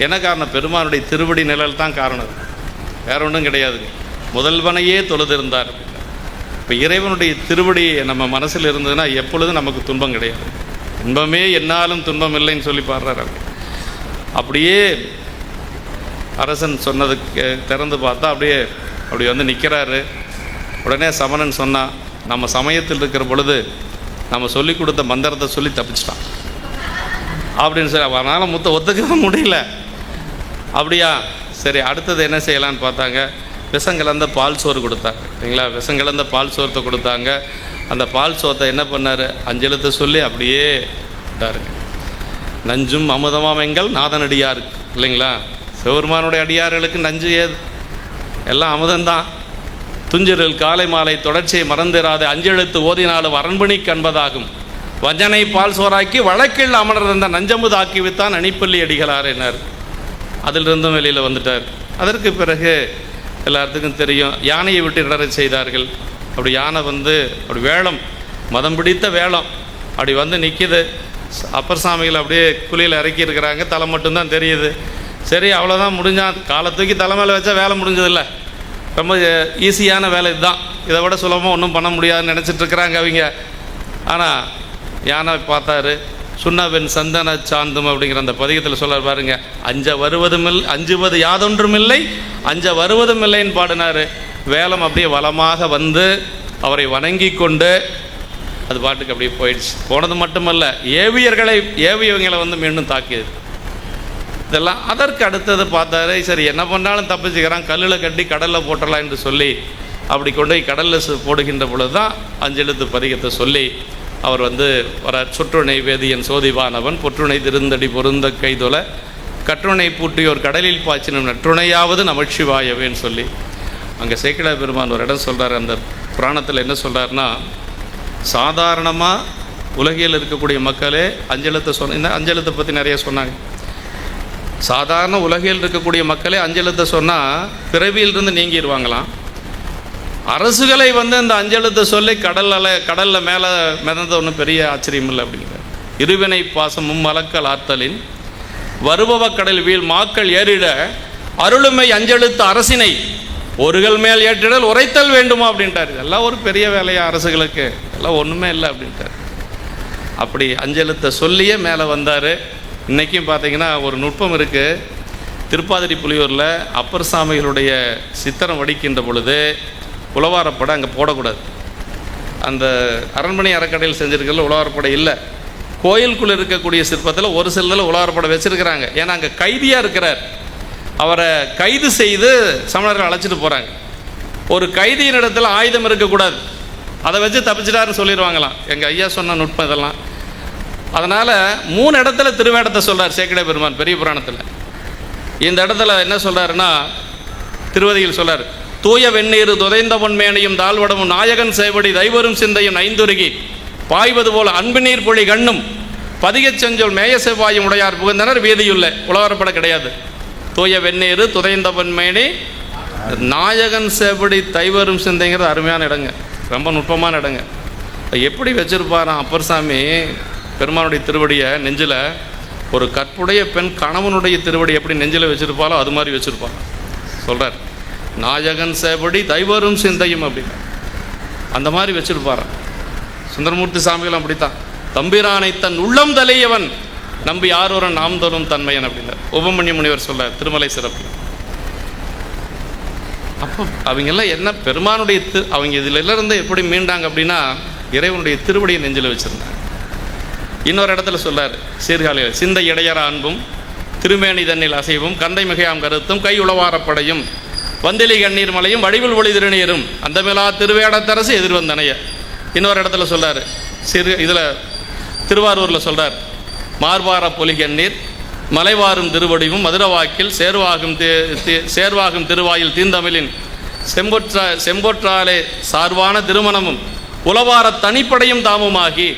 என்ன காரணம்? பெருமானுடைய திருவடி நிழல் தான் காரணம், வேற ஒன்றும் கிடையாது. முதல்வனையே தொழுதிருந்தார் அப்படின்னா. இப்போ இறைவனுடைய திருவடி நம்ம மனசில் இருந்ததுன்னா எப்பொழுதும் நமக்கு துன்பம் கிடையாது. இன்பமே என்னாலும் துன்பம் இல்லைன்னு சொல்லி பாடுறாரு. அப்படியே அரசன் சொன்னதுக்கு திறந்து பார்த்தா அப்படி வந்து நிற்கிறாரு. உடனே சமணன் சொன்னான், நம்ம சமயத்தில் இருக்கிற பொழுது நம்ம சொல்லி கொடுத்த மந்திரத்தை சொல்லி தப்பிச்சிட்டான் அப்படின்னு சொல்லி. அவனால் ஒத்துக்க முடியல. அப்படியா, சரி அடுத்தது என்ன செய்யலான்னு பார்த்தாங்க. விஷங்கலந்த பால் சோறு கொடுத்தாங்க இல்லைங்களா. விஷங்கலந்த பால் சோறத்தை கொடுத்தாங்க. அந்த பால் சோத்தை என்ன பண்ணார், 5 எழுத்தை சொல்லி அப்படியே விட்டாருங்க. நஞ்சும் அமுதமாம் எங்கள் நாதனடியாருக்கு இல்லைங்களா. சிவபெருமானுடைய அடியார்களுக்கு நஞ்சு ஏது, எல்லாம் அமுதந்தான். துஞ்சிரில் காலை மாலை தொடர்ச்சியை மறந்திராது 5 எழுத்து ஓதினாலும் அரண்மணி கண்பதாகும். வஞ்சனை பால் சோறாக்கி வழக்கில் அமர்ந்த நஞ்சமுதாக்கி வித்தான் அணிப்பள்ளி அடிகளார் என்னார். அதிலிருந்தும் வெளியில் வந்துட்டார். அதற்கு பிறகு எல்லாத்துக்கும் தெரியும், யானையை விட்டு இடறச் செய்தார்கள். அப்படி யானை அப்படி வேளம், மதம் பிடித்த வேளம் அப்படி நிற்கிது. அப்பர் சாமிகள் அப்படியே குழியில் இறக்கி இருக்கிறாங்க, தலை மட்டும்தான் தெரியுது. சரி அவ்வளோதான், முடிஞ்சான். காலை தூக்கி தலை மேலே வச்சா வேலை முடிஞ்சதில்ல. ரொம்ப ஈஸியான வேலை இதுதான், இதை விட சுலபமாக ஒன்றும் பண்ண முடியாதுன்னு நினச்சிட்ருக்குறாங்க அவங்க. ஆனால் யானை பார்த்தாரு. சுண்ணவென் சந்தன சாந்தும் அப்படிங்கிற அந்த பதிகத்தில் சொல்ல பாருங்க, அஞ்சுவது யாதொன்றும் இல்லை, அஞ்ச வருவதும் இல்லைன்னு பாடினார். வேலம் அப்படியே வளமாக அவரை வணங்கி கொண்டு அது பாட்டுக்கு அப்படியே போயிடுச்சு. போனது மட்டுமல்ல, ஏவியவங்களை மீண்டும் தாக்கியது. இதெல்லாம் அதற்கு அடுத்தது பார்த்தாரு. சரி என்ன பண்ணாலும் தப்பிச்சுக்கிறான், கல்லில் கட்டி கடலில் போட்டலாம் என்று சொல்லி அப்படி கொண்டு போய் கடலில் போடுகின்ற பொழுது தான் 5 எழுத்து பதிகத்தை சொல்லி அவர் வர சுற்றுணை வேதியன் சோதிவானவன் பொற்றுணை திருந்தடி பொருந்த கைதொல கற்றுணை பூட்டியோர் கடலில் பாய்ச்சினும் நற்றுணையாவது நமச்சிவாயவேன்னு சொல்லி அங்கே சேக்கிழார் பெருமான் ஒரு இடம் சொல்கிறார். அந்த புராணத்தில் என்ன சொல்கிறாருன்னா, சாதாரணமாக உலகில் இருக்கக்கூடிய மக்களே 5 எழுத்தை இந்த 5 எழுத்தை பற்றி நிறைய சொன்னாங்க. சாதாரண உலகில் இருக்கக்கூடிய மக்களே 5 எழுத்தை சொன்னால் பிறவியிலிருந்து நீங்கிடுவாங்களாம். அரசுகளை இந்த 5 எழுத்தை சொல்லி கடலில் மேலே மிதந்த ஒன்றும் பெரிய ஆச்சரியம் இல்லை அப்படிங்கிறார். இருவினை பாசமும் மலக்கல் ஆத்தலின் வருபவ கடல் வீழ் மாக்கள் ஏறிட அருளுமை 5 எழுத்து அரசினை ஒருகள் மேல் ஏற்றிடல் உரைத்தல் வேண்டுமா அப்படின்ட்டார். இதெல்லாம் ஒரு பெரிய வேலையா அரசுகளுக்கு, எல்லாம் ஒன்றுமே இல்லை அப்படின்ட்டார். அப்படி 5 எழுத்தை சொல்லியே மேலே வந்தார். இன்றைக்கும் பார்த்தீங்கன்னா ஒரு நுட்பம் இருக்குது. திருப்பாதிரி புலியூரில் அப்பர் சாமிகளுடைய சித்திரம் வடிக்கின்ற பொழுது உழவாரப்படை அங்கே போடக்கூடாது. அந்த அரண்மனை அறக்கடையில் செஞ்சுருக்கிறதுல உழவாரப்படை இல்லை. கோயிலுக்குள்ளே இருக்கக்கூடிய சிற்பத்தில் ஒரு சிலதில் உழவாரப்படை வச்சுருக்கிறாங்க. ஏன்னா அங்கே கைதியாக இருக்கிறார். அவரை கைது செய்து சமணர்கள் அழைச்சிட்டு போகிறாங்க. ஒரு கைதியின் இடத்துல ஆயுதம் இருக்கக்கூடாது, அதை வச்சு தப்பிச்சிட்டாருன்னு சொல்லிடுவாங்களாம். எங்கள் ஐயா சொன்ன நுட்பம் இதெல்லாம். அதனால் 3 இடத்துல திருவேடத்தை சொல்கிறார் சேக்கிழார் பெருமான் பெரிய புராணத்தில். இந்த இடத்துல என்ன சொல்கிறாருன்னா, திருவதியில் சொல்கிறார், தூய வெந்நீர் துதைந்த பொன்மேனையும் தாழ்வடமும் நாயகன் சேவடி தைவரும் சிந்தையும் 5 பாய்வது போல் அன்பு நீர் பொழி கண்ணும் பதிகச் செஞ்சொல் மேய செவ்வாயும் உடையார் புகுந்தனர் வீதியுள்ள உலவரப்பட கிடையாது. தூய வெந்நீர் துதைந்த பொன்மேனி நாயகன் சேவடி தைவரும் சிந்தைங்கிறது அருமையான இடங்க, ரொம்ப நுட்பமான இடங்க. எப்படி வச்சுருப்பாராம் அப்பர் சாமி பெருமானுடைய திருவடியை நெஞ்சில். ஒரு கற்புடைய பெண் கணவனுடைய திருவடி எப்படி நெஞ்சில் வச்சுருப்பாலோ அது மாதிரி வச்சுருப்பாங்க சொல்கிறார். நாயகன் சேவடி தைவரும் சிந்தையும் அப்படின்னா அந்த மாதிரி வச்சுருப்பாரான். சுந்தரமூர்த்தி சாமிகளும் அப்படித்தான். தம்பிரானை தன் உள்ளம் தலையவன் நம்பி யாரோரன் நாம் தோறும் தன்மையன் அப்படின்னார் உபமன்ய முனிவர் சொல்ல திருமலை சிறப்பு. அப்போ அவங்கெல்லாம் என்ன பெருமானுடைய அவங்க இதிலிருந்து எப்படி மீண்டாங்க அப்படின்னா இறைவனுடைய திருவடியை நெஞ்சில் வச்சுருந்தாங்க. இன்னொரு இடத்துல சொல்லார் சீர்காழியில், சிந்தை இடையற அன்பும் திருமேனி தண்ணில் அசைவும் கந்தை மிகையாம் கருத்தும் கை உளவாரப்படையும் வந்திலி கண்ணீர் மலையும் வடிவில் ஒளி திருநீரும் அந்த மேலா திருவேடத்தரசு எதிர்வந்தனைய. இன்னொரு இடத்துல சொல்கிறார் இதில் திருவாரூரில் சொல்கிறார், மார்பார பொலிகண்ணீர் மலைவாரும் திருவடிவும் மதுரவாக்கில் சேர்வாகும் திருவாயில் தீந்தமிழின் செம்பொற்றாலே சார்வான திருமணமும் உளவார தனிப்படையும் தாமுமாகி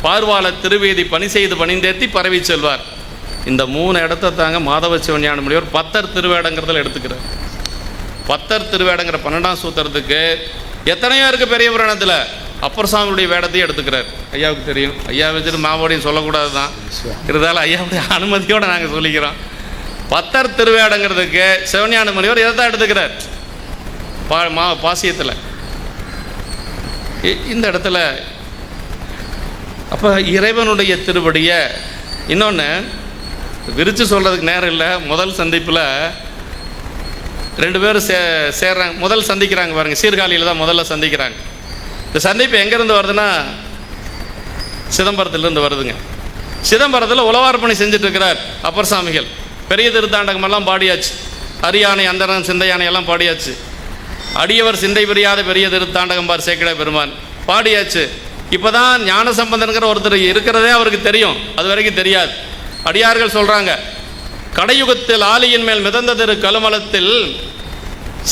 பார்வால திருவேதி பணி செய்து பணிந்தேத்தி பரவி செல்வார். இந்த 3 இடத்தை தாங்க மாதவ சிவஞான முனிவர் பத்தர் திருவேடங்கிறதுல எடுத்துக்கிறார். பத்தர் திருவேடங்கிற 12ஆம் சூத்திரத்துக்கு எத்தனையோ இருக்குது பெரிய புராணத்தில். அப்பர் சாமியுடைய வேடத்தையும் எடுத்துக்கிறார். ஐயாவுக்கு தெரியும், ஐயா வச்சுட்டு மாவோடையும் சொல்லக்கூடாது தான், இருந்தாலும் ஐயாவுடைய அனுமதியோடு நாங்கள் சொல்லிக்கிறோம். பத்தர் திருவேடங்கிறதுக்கு சிவஞான முனிவர் இதை தான் எடுத்துக்கிறார் பாசியத்தில். இந்த இடத்துல அப்போ இறைவனுடைய திருவடியை இன்னொன்று விரித்து சொல்கிறதுக்கு நேரம் இல்லை. முதல் சந்திப்பில் 2 பேரும் சேர்றாங்க, முதல் சந்திக்கிறாங்க பாருங்கள். சீர்காழியில் தான் முதல்ல சந்திக்கிறாங்க. இந்த சந்திப்பு எங்கேருந்து வருதுன்னா சிதம்பரத்திலிருந்து வருதுங்க. சிதம்பரத்தில் உழவார்ப்பணி செஞ்சிட்ருக்கிறார் அப்பர் சாமிகள். பெரிய திருத்தாண்டகமெல்லாம் பாடியாச்சு, அரியானை அந்தரன் சிந்தையானை எல்லாம் பாடியாச்சு. அடியவர் சிந்தை பிரியாத பெரிய திருத்தாண்டகம்பார் சேக்கிழ பெருமான் பாடியாச்சு. இப்போ தான் ஞானசம்பந்தன்கிற ஒருத்தர் இருக்கிறதே அவருக்கு தெரியும், அது வரைக்கும் தெரியாது. அடியார்கள் சொல்கிறாங்க, கடையுகத்தில் ஆலியின் மேல் மிதந்த திரு கலுமலத்தில்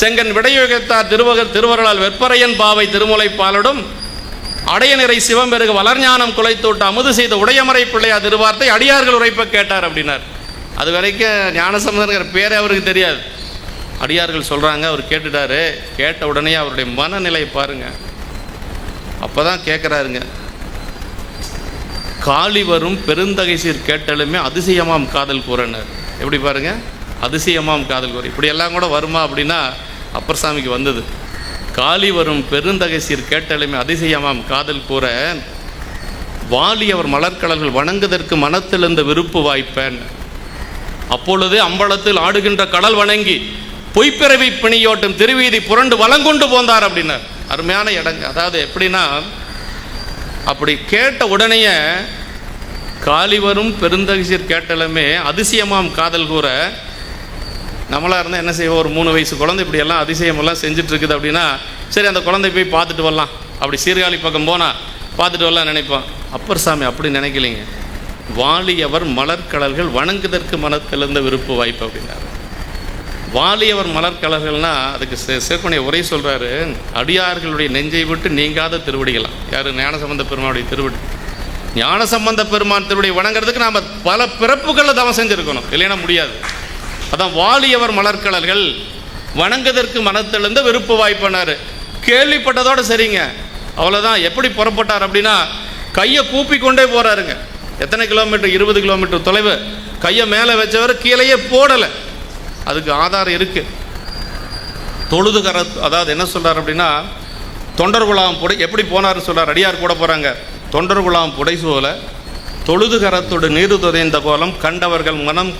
செங்கன் விடையுகத்தார் திருவருளால் வெப்பரையன் பாவை திருமுலை பாலடும் அடைய நிறை சிவம்பெருகு வளர்ஞானம் குலைத்தோட்டு அமுது செய்த உடையமறை பிள்ளையா திருவார்த்தை அடியார்கள் உரைப்ப கேட்டார் அப்படின்னார். அது வரைக்கும் ஞானசம்பந்தன்கிற பேரே அவருக்கு தெரியாது. அடியார்கள் சொல்கிறாங்க, அவர் கேட்டுட்டாரு. கேட்ட உடனே அவருடைய மனநிலை பாருங்க. அப்போ தான் கேட்குறாருங்க, காளி வரும் பெருந்தகை சீர் கேட்டாலுமே அதிசயமாம் காதல் கூறனர். எப்படி பாருங்க, அதிசயமாம் காதல் கூற. இப்படியெல்லாம் கூட வருமா அப்படின்னா அப்பர் சாமிக்கு வந்தது. காளி வரும் பெருந்தகை சீர் கேட்டாலுமே அதிசயமாம் காதல் கூற வாலி அவர் மலர்கடல்கள் வணங்குவதற்கு மனத்திலிருந்த விருப்பு வாய்ப்பேன். அப்பொழுது அம்பலத்தில் ஆடுகின்ற கடல் வணங்கி பொய்ப்பிறவி பிணியோட்டும் திருவீதி புரண்டு வளங்கொண்டு போந்தார் அப்படின்னார். அருமையான இடங்க. அதாவது எப்படின்னா, அப்படி கேட்ட உடனேயே காளி வரும் பெருந்தகிசீர் கேட்டாலுமே அதிசயமாம் காதல் கூற. நம்மளாக இருந்தால் என்ன செய்வோம், ஒரு 3 வயசு குழந்தை இப்படி எல்லாம் அதிசயமெல்லாம் செஞ்சுட்டு இருக்குது அப்படின்னா, சரி அந்த குழந்தை போய் பார்த்துட்டு வரலாம், அப்படி சீர்காழி பக்கம் போனால் பார்த்துட்டு வரலாம் நினைப்போம். அப்பர் சாமி அப்படி நினைக்கலைங்க. வாலியவர் மலர்கடல்கள் வணங்குதற்கு மனத்திலிருந்த விருப்பு வாய்ப்பு அப்படின்னாரு. வாலியவர் மலர்கடல்கள்னால் அதுக்கு சேர்க்கக்கூடிய உரை சொல்கிறாரு, அடியார்களுடைய நெஞ்சை விட்டு நீங்காத திருவடிகளாம். யார்? ஞானசம்பந்த பெருமானுடைய திருவடி. ஞானசம்பந்த பெருமான் திருவடி வணங்குறதுக்கு நாம் பல பிறப்புகளில் தவம் செஞ்சுருக்கணும், இல்லைன்னா முடியாது. அதான் வாலியவர் மலர்கடல்கள் வணங்குவதற்கு மனத்திலிருந்த விருப்பு வாய்ப்பினார். கேள்விப்பட்டதோடு சரிங்க, அவ்வளோதான். எப்படி புறப்பட்டார் அப்படின்னா, கையை கூப்பி கொண்டே போகிறாருங்க. எத்தனை கிலோமீட்டர்? 20 கிலோமீட்டர் தொலைவு. கையை மேலே வச்சவர் கீழேயே போடலை. அதுக்கு ஆதாரம் இருக்குது. தொழுது அதாவது என்ன சொல்கிறார் அப்படின்னா, தொண்டர் குழாம் புடை எப்படி போனார்னு சொல்கிறார். அடியார் கூட போகிறாங்க. தொண்டர் குழாம் புடைசூல தொழுது கரத்தோடு நீரு துதைந்த கோலம் கண்டவர்கள் மனம்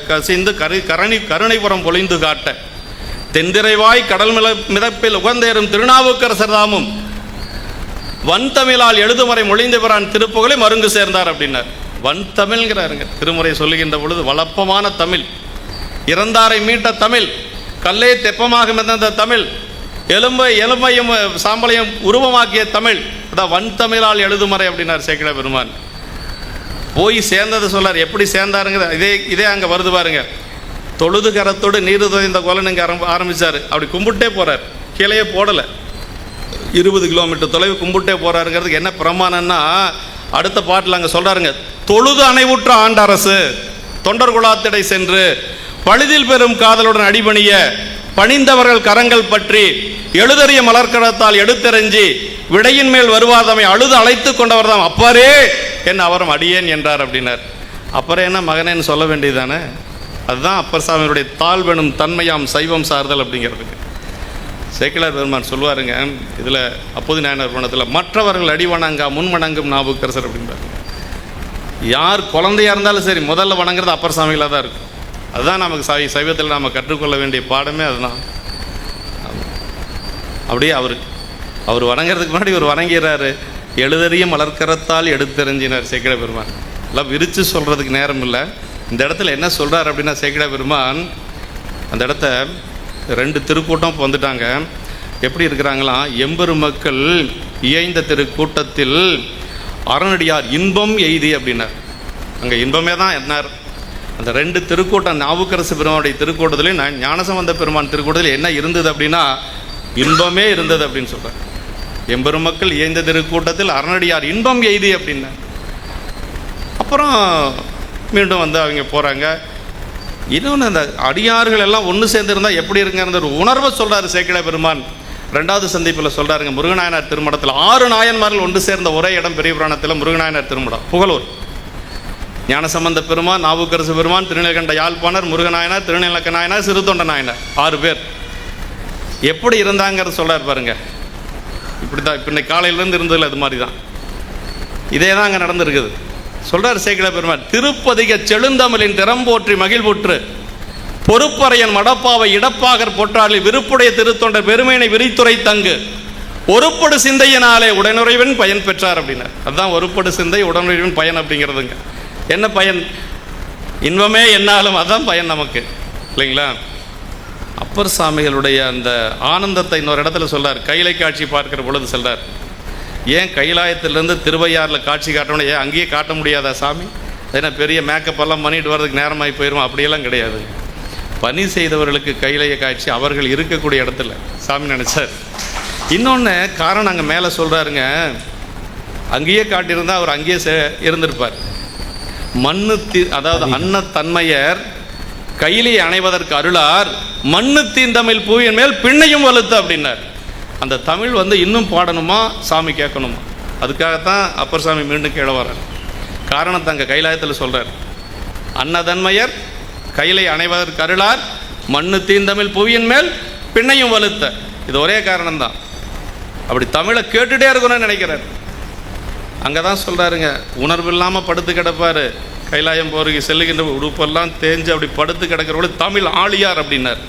கசிந்து கருணைபுரம் பொழிந்து காட்ட தென்திரைவாய் கடல் மிதப்பில் உகந்தேறும் திருநாவுக்கரசர் தாமும் வன்தமிழால் எழுதுமுறை மொழிந்து பிறான் திருப்புகழை மருங்கு சேர்ந்தார் அப்படின்னார். வன்தமிழ்ங்கிறாருங்க. திருமுறை சொல்லுகின்ற பொழுது வளப்பமான தமிழ், இறந்தாரை மீட்ட தமிழ், கல்லே தெப்பமாக மிதந்த தமிழ், எலும்பையும் சாம்பலையும் உருவமாக்கிய தமிழ், அதான் வன்தமிழால் எழுதுமுறை அப்படின்னார் சேக்கிழ பெருமான். போய் சேர்ந்ததை சொல்லார். எப்படி சேர்ந்தாருங்க, இதே அங்கே வருது பாருங்க. தொழுது கரத்தோடு நீரு துதைந்த கோலன் இங்கே ஆரம்பித்தார். அப்படி கும்பிட்டே போகிறார், கீழே போடலை. 20 கிலோமீட்டர் தொலைவு கும்பிட்டே போகிறாருங்கிறதுக்கு என்ன பிரமாணம்னா, அடுத்த பாட்டில் அங்கே சொல்கிறாருங்க, தொழுது அணைவுற்ற ஆண்டரசு தொண்டர் குலாத்திடை சென்று பழுதில் பெறும் காதலுடன் அடிபணிய பணிந்தவர்கள் கரங்கள் பற்றி எழுதறிய மலர்கடத்தால் எடுத்தெறிஞ்சி விடையின் மேல் வருவாதமை அழுது அழைத்து கொண்டவர் தான் அப்பரே என்ன அவரும் அடியேன் என்றார் அப்படின்னார். அப்பரே என்ன மகனேன்னு சொல்ல வேண்டியதானே. அதுதான் அப்பர் சாமியுடைய தாழ்வெனும் தன்மையாம் சைவம் சார்தல் அப்படிங்கிறதுக்கு. சேக்கிழார் பெருமான் சொல்லுவாருங்க இதில் அப்போது நாயனார் புராணத்தில், மற்றவர்கள் அடி வணங்கா முன் வணங்கும் நாவுக்கரசர் அப்படின்றார். யார் குழந்தையாக இருந்தாலும் சரி முதல்ல வணங்குறது அப்பர் சாமிகளாக தான் இருக்கும். அதுதான் நமக்கு சைவத்தில் நாம் கற்றுக்கொள்ள வேண்டிய பாடமே அதுதான். அப்படியே அவர் வணங்குறதுக்கு முன்னாடி இவர் வணங்கிறாரு. எழுதறிய மலர்கரத்தால் எடுத்தெறிஞ்சினார் சேக்கிழ பெருமான். எல்லாம் விரித்து சொல்கிறதுக்கு நேரம் இல்லை. இந்த இடத்துல என்ன சொல்கிறார் அப்படின்னா, சேக்கிழ பெருமான் அந்த இடத்த 2 திருக்கூட்டம் வந்துட்டாங்க. எப்படி இருக்கிறாங்களாம், எம்பெருமக்கள் இயைந்த திருக்கூட்டத்தில் அறநடியார் இன்பம் எய்தி அப்படின்னார். அங்கே இன்பமே தான் என்னார். அந்த 2 திருக்கூட்டம் நாவுக்கரசு பெருமானுடைய திருக்கூட்டத்திலையும் ஞானசம்பந்த பெருமான் திருக்கூட்டத்தில் என்ன இருந்தது அப்படின்னா, இன்பமே இருந்தது அப்படின்னு சொல்கிறார். எம்பெருமக்கள் இயைந்த திருக்கூட்டத்தில் அறநடியார் இன்பம் எய்தி அப்படின்னா. அப்புறம் மீண்டும் வந்து அவங்க போகிறாங்க. இன்னொன்று, அந்த அடியார்கள் எல்லாம் ஒன்று சேர்ந்துருந்தால் எப்படி இருக்குங்கிற ஒரு உணர்வை சொல்கிறாரு சேக்கிழ பெருமான். 2வது சந்திப்பில் சொல்கிறாருங்க, முருகநாயனார் திருமடத்தில் 6 நாயன்மார்கள் ஒன்று சேர்ந்த ஒரே இடம் பெரிய புராணத்தில் முருகநாயனார் திருமடம் புகழூர். ஞானசம்பந்த பெருமான், நாவுக்கரசு பெருமான், திருநீலகண்ட யாழ்ப்பாணர், முருகநாயனார், திருநீலக்க நாயனார், சிறுத்தொண்ட நாயனார், 6 பேர் எப்படி இருந்தாங்கிறத சொல்கிறார் பாருங்க. இப்படி தான் இப்போ இன்னைக்கு காலையிலேருந்து இருந்ததில்ல, அது மாதிரி தான். இதே தான் அங்கே நடந்துருக்குது. சொல்கிறார் சேக்கிழ பெருமான், திருப்பதிக செழுந்தமிழின் திறம்போற்றி மகிழ்வுற்று பொறுப்பறையன் மடப்பாவை இடப்பாகர் பொற்றாளில் விருப்புடைய திருத்தொண்டர் பெருமையினை விரித்துரை தங்கு ஒருப்படு சிந்தையினாலே உடனுறைவன் பயன் பெற்றார் அப்படின்னார். அதுதான் ஒருப்படு சிந்தை உடனுறைவன் பயன் அப்படிங்கிறதுங்க. என்ன பயன்? இன்பமே என்னாலும் அதுதான் பயன் நமக்கு, இல்லைங்களா? அப்பர் சாமிகளுடைய அந்த ஆனந்தத்தை இன்னொரு இடத்துல சொல்றார். கைலை காட்சி பார்க்கிற பொழுது சொல்றார், ஏன் கைலாயத்திலேருந்து திருவையாறில் காட்சி காட்டணும், ஏன் அங்கேயே காட்ட முடியாதா சாமி? ஏன்னா பெரிய மேக்கப் எல்லாம் பண்ணிட்டு வர்றதுக்கு நேரமாகி போயிடும். அப்படியெல்லாம் கிடையாது. பணி செய்தவர்களுக்கு கைலைய காட்சி அவர்கள் இருக்கக்கூடிய இடத்துல சாமி நினைச்சார். இன்னொன்று காரணம் அங்கே மேலே சொல்கிறாருங்க, அங்கேயே காட்டியிருந்தால் அவர் அங்கேயே இருந்திருப்பார். அதாவது அன்னத்தன்மையர் கையிலே அணைவதற்கு அருளார் மண்ணு தீந்தமிழ் பூவின் மேல் பின்னையும் வலுத்து அப்படின்னார். அந்த தமிழ் இன்னும் பாடணுமா, சாமி கேட்கணுமா? அதுக்காகத்தான் அப்பர் சாமி மீண்டும் கீழே வர்றார். காரணத்தை அங்கே கைலாயத்தில் சொல்கிறார். அன்னதன்மையர் கையிலே அணைவதற்கு அருளார் மண்ணு தீந்தமிழ் புவியின் மேல் பின்னையும் வலுத்த. இது ஒரே காரணம்தான். அப்படி தமிழை கேட்டுகிட்டே இருக்கணும்னு நினைக்கிறார். அங்கே தான் சொல்கிறாருங்க, உணர்வு இல்லாமல் படுத்து கிடப்பார். கைலாயம் போருக்கு செல்லுகின்ற உடுப்பெல்லாம் தேஞ்சு அப்படி படுத்து கிடக்கிறவங்க தமிழ் ஆழியார் அப்படின்னார்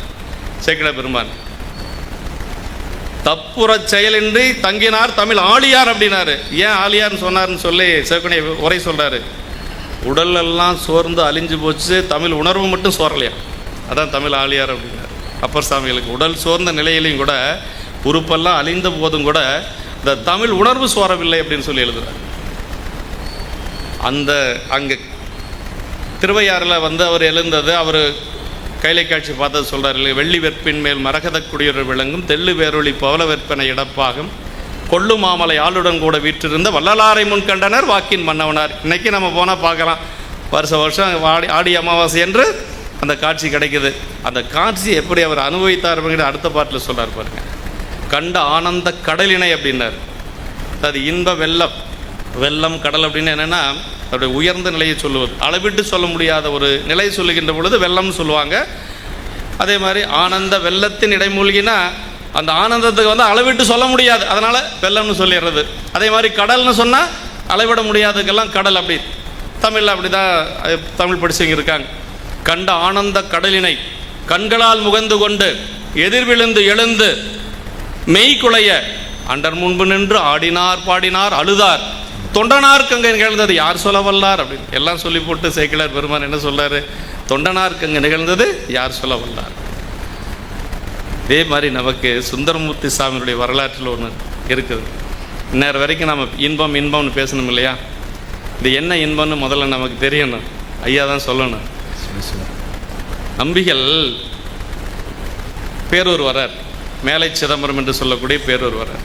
சேக்கிழார் பெருமான். தப்புற செயலின்றி தங்கினார் தமிழ் ஆழியார் அப்படின்னாரு. ஏன் ஆழியார்னு சொன்னார்னு சொல்லி சேக்கனை உரை சொல்கிறாரு. உடலெல்லாம் சோர்ந்து அழிஞ்சு போச்சு, தமிழ் உணர்வு மட்டும் சோரலையா, அதான் தமிழ் ஆழியார் அப்படின்னாரு அப்பர் சாமிகளுக்கு. உடல் சோர்ந்த நிலையிலையும் கூட, உறுப்பெல்லாம் அழிந்த போதும் கூட இந்த தமிழ் உணர்வு சோரவில்லை அப்படின்னு சொல்லி எழுதுகிறார். அந்த அங்கே திருவையாறில் அவர் எழுந்தது, அவர் கைலை காட்சி பார்த்தது சொல்கிறார் இல்லை. வெள்ளி வெற்பின் மேல் மரகத குடியுற விளங்கும் தெள்ளு வேரொளி பவள வெற்பனை இடப்பாகும் கொள்ளு மாமலை ஆளுடன் கூட வீற்றிருந்த வள்ளலாரை முன் கண்டனர் வாக்கின் மன்னவனார். இன்றைக்கி நம்ம போனால் பார்க்கலாம், வருஷம் ஆடி அமாவாசை என்று அந்த காட்சி கிடைக்குது. அந்த காட்சி எப்படி அவர் அனுபவித்தார் அடுத்த பாட்டில் சொல்கிறார் பாருங்க. கண்ட ஆனந்த கடலினை அப்படின்னார். அது இன்ப வெள்ளம். வெள்ளம் கடல் அப்படின்னு என்னென்னா அவருடைய உயர்ந்த நிலையை சொல்லுவது, அளவிட்டு சொல்ல முடியாத ஒரு நிலையை சொல்லுகின்ற பொழுது வெள்ளம்னு சொல்லுவாங்க. அதே மாதிரி ஆனந்த வெள்ளத்தின் இடைமூழ்கினா அந்த ஆனந்தத்துக்கு அளவிட்டு சொல்ல முடியாது, அதனால் வெள்ளம்னு சொல்லிடுறது. அதே மாதிரி கடல்னு சொன்னால் அளவிட முடியாததுக்கெல்லாம் கடல். அப்படி தமிழில் அப்படி தான் தமிழ் படிச்சவங்க இருக்காங்க. கண்ட ஆனந்த கடலினை கண்களால் முகந்து கொண்டு எதிர்விழுந்து எழுந்து மெய்குலைய அண்டர் முன்பு நின்று ஆடினார் பாடினார் அழுதார் தொண்டனாருக்கு அங்கே நிகழ்ந்தது யார் சொல்ல வல்லார் அப்படின்னு எல்லாம் சொல்லி போட்டு சேக்கிழார் பெருமான் என்ன சொல்றாரு, தொண்டனாருக்கு அங்கே நிகழ்ந்தது யார் சொல்ல வல்லார். இதே மாதிரி நமக்கு சுந்தரமூர்த்தி சாமியுடைய வரலாற்றில் ஒன்று இருக்குது. இந்நேரம் வரைக்கும் நம்ம இன்பம் இன்பம்னு பேசணும் இல்லையா? இது என்ன இன்பம்னு முதல்ல நமக்கு தெரியணும், ஐயா தான் சொல்லணும். நம்பிகள் பேரூர் வரார், மேலை சிதம்பரம் என்று சொல்லக்கூடிய பேரூர் வரார்.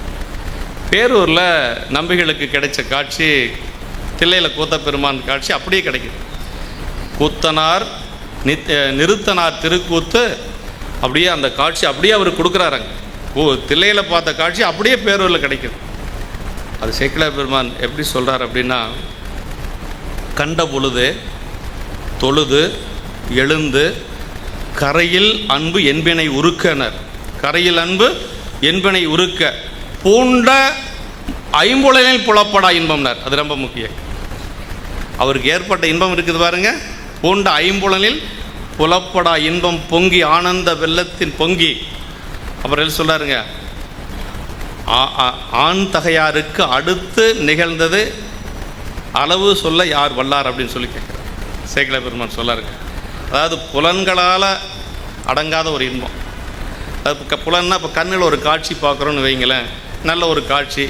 பேரூரில் நம்பிகளுக்கு கிடைச்ச காட்சி தில்லையில் கூத்த பெருமான் காட்சி அப்படியே கிடைக்குது. கூத்தனார் நிறுத்தனார் திருக்கூத்து அப்படியே அந்த காட்சி அப்படியே அவர் கொடுக்குறாருங்க. தில்லையில் பார்த்த காட்சி அப்படியே பேரூரில் கிடைக்குது. அது சேக்கிழார் பெருமான் எப்படி சொல்கிறார் அப்படின்னா, கண்ட பொழுது தொழுது எழுந்து கரையில் அன்பு என்பனை உருக்கனர். கரையில் அன்பு என்பனை உருக்க பூண்ட ஐம்புலனில் புலப்படா இன்பம்னார். அது ரொம்ப முக்கியம். அவருக்கு ஏற்பட்ட இன்பம் இருக்குது பாருங்க. பூண்ட ஐம்புலனில் புலப்படா இன்பம் பொங்கி ஆனந்த வெள்ளத்தின் பொங்கி. அப்புறம் சொல்றாருங்க, ஆண் தகையாருக்கு அடுத்து நிகழ்ந்தது அளவு சொல்ல யார் வல்லார் அப்படின்னு சொல்லி கேட்குறார் சேக்கிழார் பெருமான் சொல்லாருங்க. அதாவது புலன்களால் அடங்காத ஒரு இன்பம். அது புலன்னா இப்போ கண்ணில் ஒரு காட்சி பார்க்குறோன்னு வைங்களேன், நல்ல ஒரு காட்சி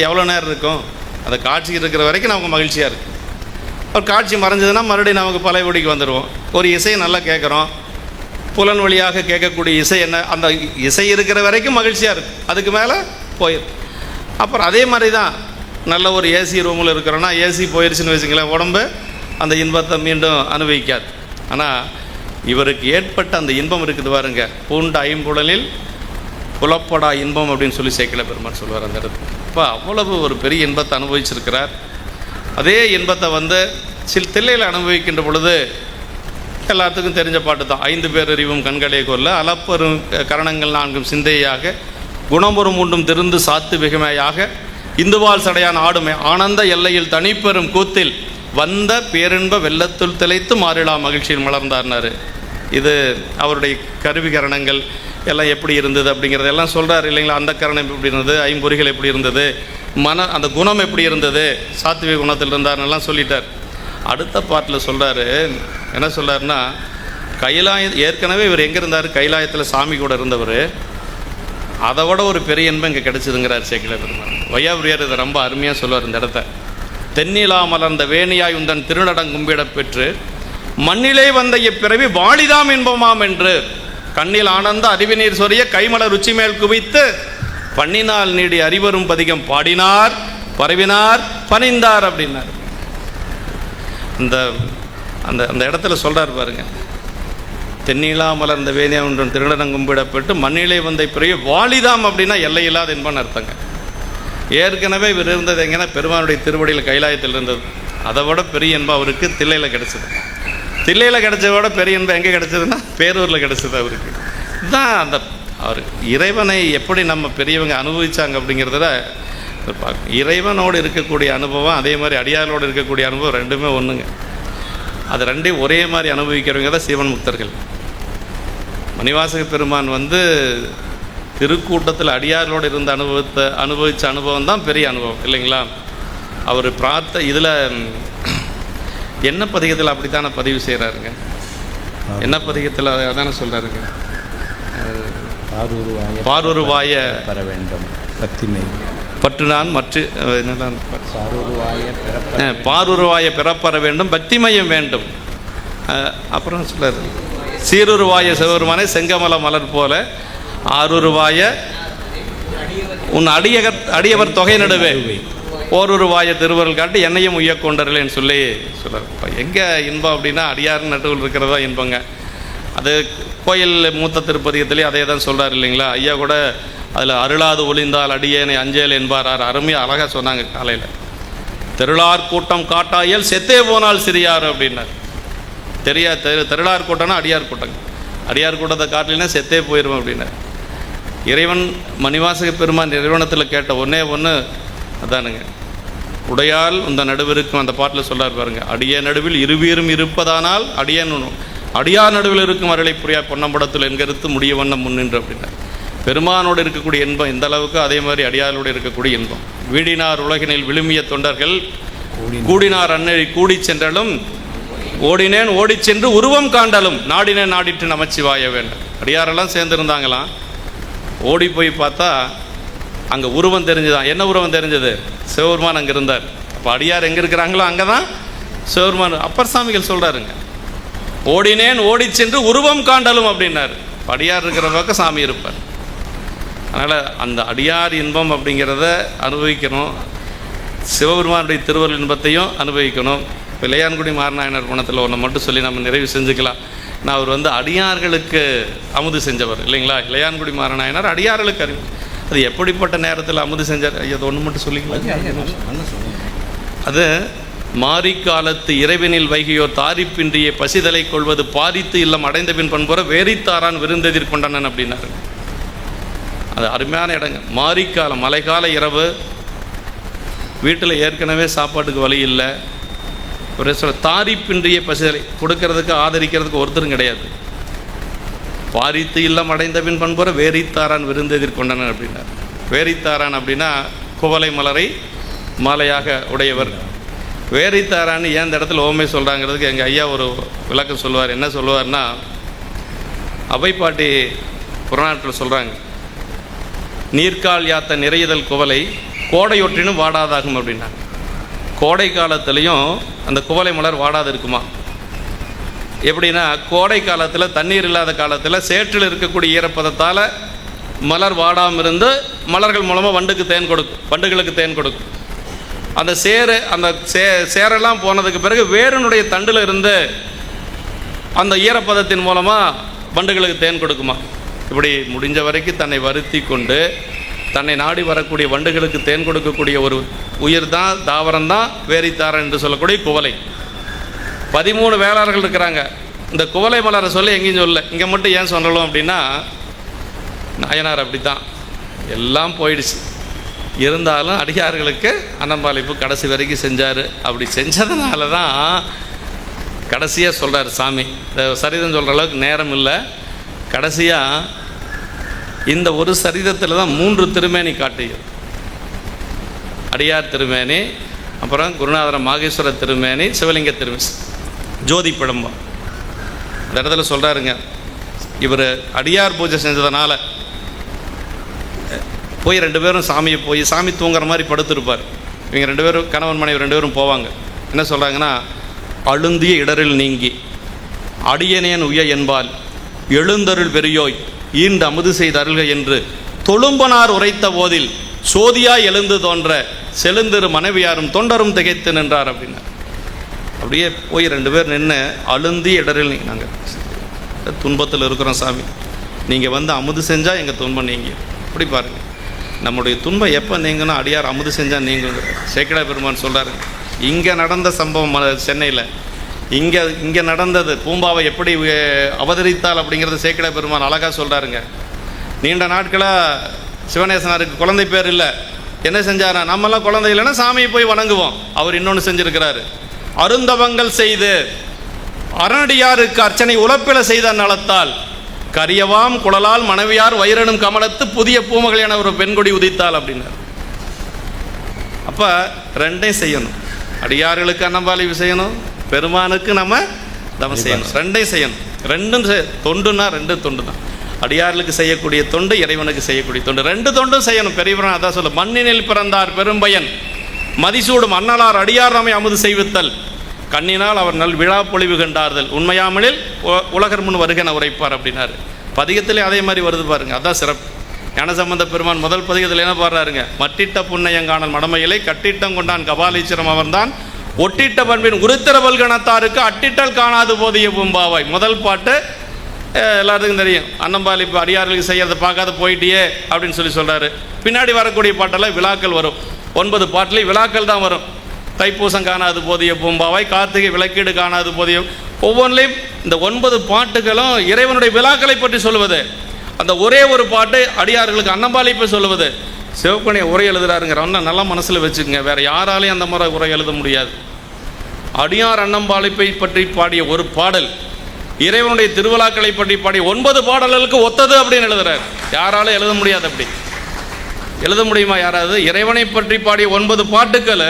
எவ்வளோ நேரம் இருக்கும், அந்த காட்சி இருக்கிற வரைக்கும் நமக்கு மகிழ்ச்சியாக இருக்குது. ஒரு காட்சி மறைஞ்சதுன்னா மறுபடியும் நமக்கு பழையபடிக்கு வந்துடுவோம். ஒரு இசையை நல்லா கேட்குறோம், புலன் வழியாக கேட்கக்கூடிய இசை என்ன, அந்த இசை இருக்கிற வரைக்கும் மகிழ்ச்சியாக இருக்குது, அதுக்கு மேலே போயிடும். அப்புறம் அதே மாதிரி தான் நல்ல ஒரு ஏசி ரூமில் இருக்கிறோன்னா ஏசி போயிடுச்சுன்னு வச்சுங்களேன், உடம்பு அந்த இன்பத்தை மீண்டும் அனுபவிக்காது. ஆனால் இவருக்கு ஏற்பட்ட அந்த இன்பம் இருக்குது பாருங்க, பூண்ட ஐம்புலனில் புலப்படா இன்பம் அப்படின்னு சொல்லி சேக்கிழார் பெருமான் சொல்லுவார் அந்த இடத்துல. இப்போ அவ்வளவு ஒரு பெரிய இன்பத்தை அனுபவிச்சிருக்கிறார். அதே இன்பத்தை தில்லையில் அனுபவிக்கின்ற பொழுது எல்லாத்துக்கும் தெரிஞ்ச பாட்டு தான். 5 பேர் அறிவும் கண்களே கொல்ல அளப்பெரும் கரணங்கள் 4 சிந்தையாக குணமுறும் உண்டும் திருந்து சாத்து விகமையாக இந்துவால் சடையான் ஆடுமை ஆனந்த எல்லையில் தனிப்பெரும் கூத்தில் வந்த பேரின்ப வெள்ளத்துள் திளைத்து மாறிடா மகிழ்ச்சியில் மலர்ந்தார்னார். இது அவருடைய கருவிகரணங்கள் எல்லாம் எப்படி இருந்தது அப்படிங்கிறதெல்லாம் சொல்கிறார் இல்லைங்களா. அந்த கரணம் எப்படி இருந்தது, ஐம்பொறிகள் எப்படி இருந்தது, அந்த குணம் எப்படி இருந்தது, சாத்விக குணத்தில் இருந்தார்னெல்லாம் சொல்லிட்டார். அடுத்த பாட்டில் சொல்கிறாரு, என்ன சொல்கிறாருன்னா, ஏற்கனவே இவர் எங்கே இருந்தார்? கைலாயத்தில் சாமி கூட இருந்தவர். அதை விட ஒரு பெரிய இன்பம் இங்கே கிடைச்சிதுங்கிறார் சேக்கிழார் பெருமான். வையாபுரியார் இதை ரொம்ப அருமையாக சொல்லுவார் இந்த இடத்த. தென்னிலா மலர்ந்த வேணியாய் உந்தன் திருநடம் கும்பிடப் பெற்று மண்ணிலே வந்த இப்பிறவி வாழிதாம் இன்பமாம் என்று கண்ணில் ஆனந்த அறிவிநீர் சொரிய கைமலர் ருச்சி மேல் குவித்து பண்ணினால் நீடி அறிவரும் பதிகம் பாடினார் பரவினார் பணிந்தார் அப்படின்னார். அந்த அந்த அந்த இடத்துல சொல்கிறார் பாருங்க, தென்னிலா மலர்ந்த வேணியா ஒன்றன் திருநடம் கும்பிடப்பட்டு மண்ணிலே வந்த பிறகு வாலிதாம் அப்படின்னா எல்லையில்லாத இன்பம்னு அர்த்தங்க. ஏற்கனவே இவர் இருந்தது எங்கன்னா பெருமானுடைய திருவடியில் கைலாயத்தில் இருந்தது. அதை விட பெரிய இன்பம் அவருக்கு தில்லையில் கிடச்சிது. தில்லையில் கிடச்சத விட பெரிய இன்பம் எங்கே கிடச்சதுன்னா பேரூரில் கிடச்சிது அவருக்கு. இதுதான் அந்த அவர் இறைவனை எப்படி நம்ம பெரியவங்க அனுபவித்தாங்க அப்படிங்கிறத இறைவனோடு இருக்கக்கூடிய அனுபவம் அதே மாதிரி அடியாரோடு இருக்கக்கூடிய அனுபவம் ரெண்டுமே ஒன்றுங்க. அது ரெண்டையும் ஒரே மாதிரி அனுபவிக்கிறவங்க தான் சீவன் முக்தர்கள். மணிவாசக பெருமான் திருக்கூட்டத்தில் அடியாரோடு இருந்த அனுபவித்த அனுபவம் தான் பெரிய அனுபவம் இல்லைங்களா? அவர் இதில் என்ன பதிகத்தில் அப்படித்தானே பதிவு செய்கிறாருங்க. என்ன பதிகத்தில் அதானே சொல்கிறாருங்க, பாருருவாய பெற வேண்டும் பத்திமை பற்று நான் மற்ற பாருருவாய பிறப்பற வேண்டும் பக்திமயம் வேண்டும். அப்புறம் சொல்றாரு, சீருருவாய சிவருமானே செங்கமல மலர் போல ஆருருவாய உன் அடியவர் தொகை நடுவே ஓருருவாய திருவருள் காட்டி என்னையும் உய்ய கொண்டர்லேன்னு சொல்லி சொல்கிறார். எங்கே இன்பம் அப்படின்னா அடியார் நடுவில் இருக்கிறதா இன்பங்க. அது கோயில் மூத்த திருப்பதிகத்திலே அதே தான் சொல்கிறார் இல்லைங்களா? ஐயா கூட அதில் அருளாது ஒளிந்தால் அடியேனை அஞ்சேல் என்பார். அருமையாக அழகாக சொன்னாங்க காலையில். தெருளார் கூட்டம் காட்டாயல் செத்தே போனால் சிறியார் அப்படின்னார். தெருளார் கூட்டம்னா அடியார் கூட்டங்க. அடியார் கூட்டத்தை காட்டலைன்னா செத்தே போயிடும் அப்படின்னார். இறைவன் மணிவாசக பெருமான் இறைவனத்தில் கேட்ட ஒன்று அதானுங்க, உடையால் இந்த நடுவிற்கும் அந்த பாட்டில் சொல்லார் பாருங்க, அடிய நடுவில் இருவீரும் இருப்பதானால் அடியார் நடுவில் இருக்கும் அருளை புரியா பொன்னம்படத்தில் என்கருத்து முடிய வண்ணம் முன்னின்று அப்படின்னார். பெருமானோடு இருக்கக்கூடிய இன்பம் எந்த அளவுக்கு அதே மாதிரி அடியாரோடு இருக்கக்கூடிய இன்பம். வீடினார் உலகினில் விழுமிய தொண்டர்கள் கூடினார் அன்னழி கூடி சென்றாலும் ஓடினேன் ஓடி சென்று உருவம் காண்டாலும் நாடினேன் நாடிட்டு நமச்சிவாய வேண்டும். அடியாரெல்லாம் சேர்ந்துருந்தாங்களாம். ஓடி போய் பார்த்தா அங்கே உருவம் தெரிஞ்சுதான். என்ன உருவம் தெரிஞ்சது? சிவபெருமான் அங்கே இருந்தார். அப்போ அடியார் எங்கே இருக்கிறாங்களோ அங்கே தான் சிவபெருமான். அப்பர் சாமிகள் சொல்கிறாருங்க, ஓடினேன் ஓடி சென்று உருவம் காண்டலும் அப்படின்னாரு. அடியார் இருக்கிற பக்கம் சாமி இருப்பார். அதனால் அந்த அடியார் இன்பம் அப்படிங்கிறத அனுபவிக்கணும். சிவபெருமானுடைய திருவருள் இன்பத்தையும் அனுபவிக்கணும். இப்போ இளையான்குடி மாரநாயனர் குணத்தில் ஒன்று மட்டும் சொல்லி நம்ம நிறைவு செஞ்சுக்கலாம். நான் அவர் அடியார்களுக்கு அமுது செஞ்சவர் இல்லைங்களா? இளையான்குடி மாரநாயனர் அடியார்களுக்கு அறிவு. அது எப்படிப்பட்ட நேரத்தில் அமுது செஞ்சார்? அது ஒன்று மட்டும் சொல்லிக்கலாம். அது மாரிக்காலத்து இறைவனில் வைகையோர் தாரிப்பின்றிய பசிதலை கொள்வது பாரித்து இல்லம் அடைந்த பின் பண்புற வேரித்தாரான் விருந்தெதிர் கொண்டனன் அப்படின்னாரு. அது அருமையான இடங்க. மாரிக்காலம் மழைக்கால இரவு, வீட்டில் ஏற்கனவே சாப்பாட்டுக்கு வழி இல்லை. ஒரு சொல்ல தாரிப்பின்றிய பசிதலை கொடுக்கறதுக்கு ஆதரிக்கிறதுக்கு ஒருத்தரும் கிடையாது. பாரித்து இல்லம் அடைந்த பின் பண்புற வேரித்தாரான் விருந்தெதிர் கொண்டனன் அப்படின்னார். வேரித்தாரான் அப்படின்னா குவளை மலரை மாலையாக உடையவர். வேரித்தாரான்னு ஏன் இந்த இடத்துல ஓமை சொல்கிறாங்கிறதுக்கு எங்கள் ஐயா ஒரு விளக்கம் சொல்லுவார். என்ன சொல்லுவார்னா, அவைப்பாட்டி புறநாட்டில் சொல்கிறாங்க, நீர்கால் யாத்த நிறையுதல் குவளை கோடையொற்றினும் வாடாதாகும் அப்படின்னாங்க. கோடை காலத்துலேயும் அந்த குவளை மலர் வாடாது இருக்குமா? எப்படின்னா, கோடை காலத்தில் தண்ணீர் இல்லாத காலத்தில் சேற்றில் இருக்கக்கூடிய ஈரப்பதத்தால் மலர் வாடாமல் இருந்து மலர்கள் மூலமாக வண்டுகளுக்கு தேன் கொடுக்கும். அந்த சேரெல்லாம் போனதுக்கு பிறகு வேரனுடைய தண்டில் இருந்து அந்த ஈரப்பதத்தின் மூலமாக வண்டுகளுக்கு தேன் கொடுக்குமா? இப்படி முடிஞ்ச வரைக்கும் தன்னை வருத்தி கொண்டு தன்னை நாடி வரக்கூடிய வண்டுகளுக்கு தேன் கொடுக்கக்கூடிய ஒரு உயிர் தான், தாவரம் தான் வேரித்தாரன் என்று சொல்லக்கூடிய குவளை. 13 வேளாளர்கள் இருக்கிறாங்க. இந்த குவளை மலரை சொல்லி எங்கேயும் சொல்ல, இங்கே மட்டும் ஏன் சொல்லலாம் அப்படின்னா, நாயனார் அப்படி தான் எல்லாம் போயிடுச்சு. இருந்தாலும் அடியார்களுக்கு அன்னம்பாளிப்பு கடைசி வரைக்கும் செஞ்சார். அப்படி செஞ்சதுனால தான் கடைசியாக சொல்கிறார் சாமி. இந்த சரிதம் சொல்கிற அளவுக்கு நேரம் இல்லை. கடைசியாக இந்த ஒரு சரிதத்தில் தான் 3 திருமேனி காட்டுகிறது. அடியார் திருமேனி, அப்புறம் குருநாதர மாகேஸ்வர திருமேனி, சிவலிங்க திருமேனி, ஜோதி பிழம்பம். இந்த இடத்துல சொல்கிறாருங்க, இவர் அடியார் பூஜை செஞ்சதுனால போய் 2 பேரும் சாமியை போய் சாமி தூங்குற மாதிரி படுத்திருப்பார். இவங்க 2 பேரும் கணவன் மனைவி 2 பேரும் போவாங்க. என்ன சொல்கிறாங்கன்னா, அழுந்திய இடரில் நீங்கி அடியனேன் உய என்பால் எழுந்தருள் பெரியோய் ஈண்டு அமுது செய்த அருள்க என்று தொழும்பனார் உரைத்த போதில் சோதியாய் எழுந்து தோன்ற செழுந்திரு மனைவியாரும் தொண்டரும் திகைத்து நின்றார் அப்படின்னா. அப்படியே போய் 2 பேர் நின்று அழுந்திய இடரில் நாங்கள் துன்பத்தில் இருக்கிறோம் சாமி, நீங்கள் வந்து அமுது செஞ்சால் எங்கள் துன்பம் நீங்க. அப்படி பாருங்கள், நம்முடைய துன்பம் எப்போ நீங்கன்னா அடியார் அமுது செஞ்சால் நீங்குங்க. சேக்கிழார் பெருமான் சொல்கிறாரு, இங்கே நடந்த சம்பவம் சென்னையில் இங்கே நடந்தது, பூம்பாவை எப்படி அவதரித்தால் அப்படிங்கிறத சேக்கிழார் பெருமான் அழகாக சொல்கிறாருங்க. நீண்ட நாட்களாக சிவநேசனாருக்கு குழந்தை பேர் இல்லை, என்ன செஞ்சாரா, நம்மெல்லாம் குழந்தை இல்லைன்னா சாமியை போய் வணங்குவோம். அவர் இன்னொன்று செஞ்சுருக்கிறாரு, அருந்தவங்கள் செய்து அரணடியாருக்கு அர்ச்சனை உழப்பில செய்த நலத்தால் கரியவாம் குழலால் மனைவியார் வைரனும் கமலத்து புதிய பூமகள் என ஒரு பெண்கொடி உதித்தாள் அப்படின்னார். அப்போ 2ஐயும் செய்யணும், அடியார்களுக்கு அன்னபாலிவு செய்யணும், பெருமானுக்கு நம்ம தவம் செய்யணும், 2ஐயும் செய்யணும். 2ம் தொண்டுனா 2 தொண்டு தான். அடியார்களுக்கு செய்யக்கூடிய தொண்டு, இறைவனுக்கு செய்யக்கூடிய தொண்டு, 2 தொண்டும் செய்யணும். பெரியவரான் அதான் சொல்ல, மண்ணினில் பிறந்தார் பெரும்பயன் மதிசூடும் அண்ணலார் அடியார் நம்மை அமுது செய்வித்தல் கண்ணினால் அவர் நல் விழா பொழிவு கண்டார்கள் உண்மையாமலில் உலகர் முன் வருகன உரைப்பார் அப்படின்னாரு. பதிகத்திலே அதே மாதிரி வருது பாருங்க, அதான் சிறப்பு. ஞானசம்பந்த பெருமான் முதல் பதிகத்தில் என்ன பாடுறாருங்க, மட்டிட்ட புன்னையங்கானல் மடமையிலை கட்டிட்டம் கொண்டான் கபாலீச்சரம் அவர்தான் ஒட்டிட்ட பண்பின் உருத்திர பல்கணத்தாருக்கு அட்டிட்டல் காணாது போதிய பூம்பாவாய். முதல் பாட்டு எல்லாத்துக்கும் தெரியும், அன்னம்பாலி இப்போ அடியார்களுக்கு செய்யறதை பார்க்காத போயிட்டியே அப்படின்னு சொல்கிறாரு. பின்னாடி வரக்கூடிய பாட்டெல்லாம் விழாக்கள் வரும். 9 பாட்டிலையும் விழாக்கள் தான் வரும். தைப்பூசம் காணாது போதிய பூம்பாவாய், கார்த்திகை விளக்கீடு காணாது போதிய, ஒவ்வொன்றிலையும் இந்த 9 பாட்டுகளும் இறைவனுடைய விழாக்களை பற்றி சொல்லுவது. அந்த ஒரே ஒரு பாட்டு அடியார்களுக்கு அன்னம்பாலிப்பை சொல்லுவது. சிவப்பணியை உரை எழுதுறாருங்கிற நல்லா மனசில் வச்சுக்கோங்க, வேறு யாராலையும் அந்த மாதிரி உரை எழுத முடியாது. அடியார் அன்னம்பாலிப்பை பற்றி பாடிய ஒரு பாடல் இறைவனுடைய திருவிழாக்களை பற்றி பாடிய 9 பாடல்களுக்கு ஒத்தது அப்படின்னு எழுதுறாரு. யாராலும் எழுத முடியாது. அப்படி எழுத முடியுமா யாராவது? இறைவனை பற்றி பாடிய 9 பாட்டுக்கள்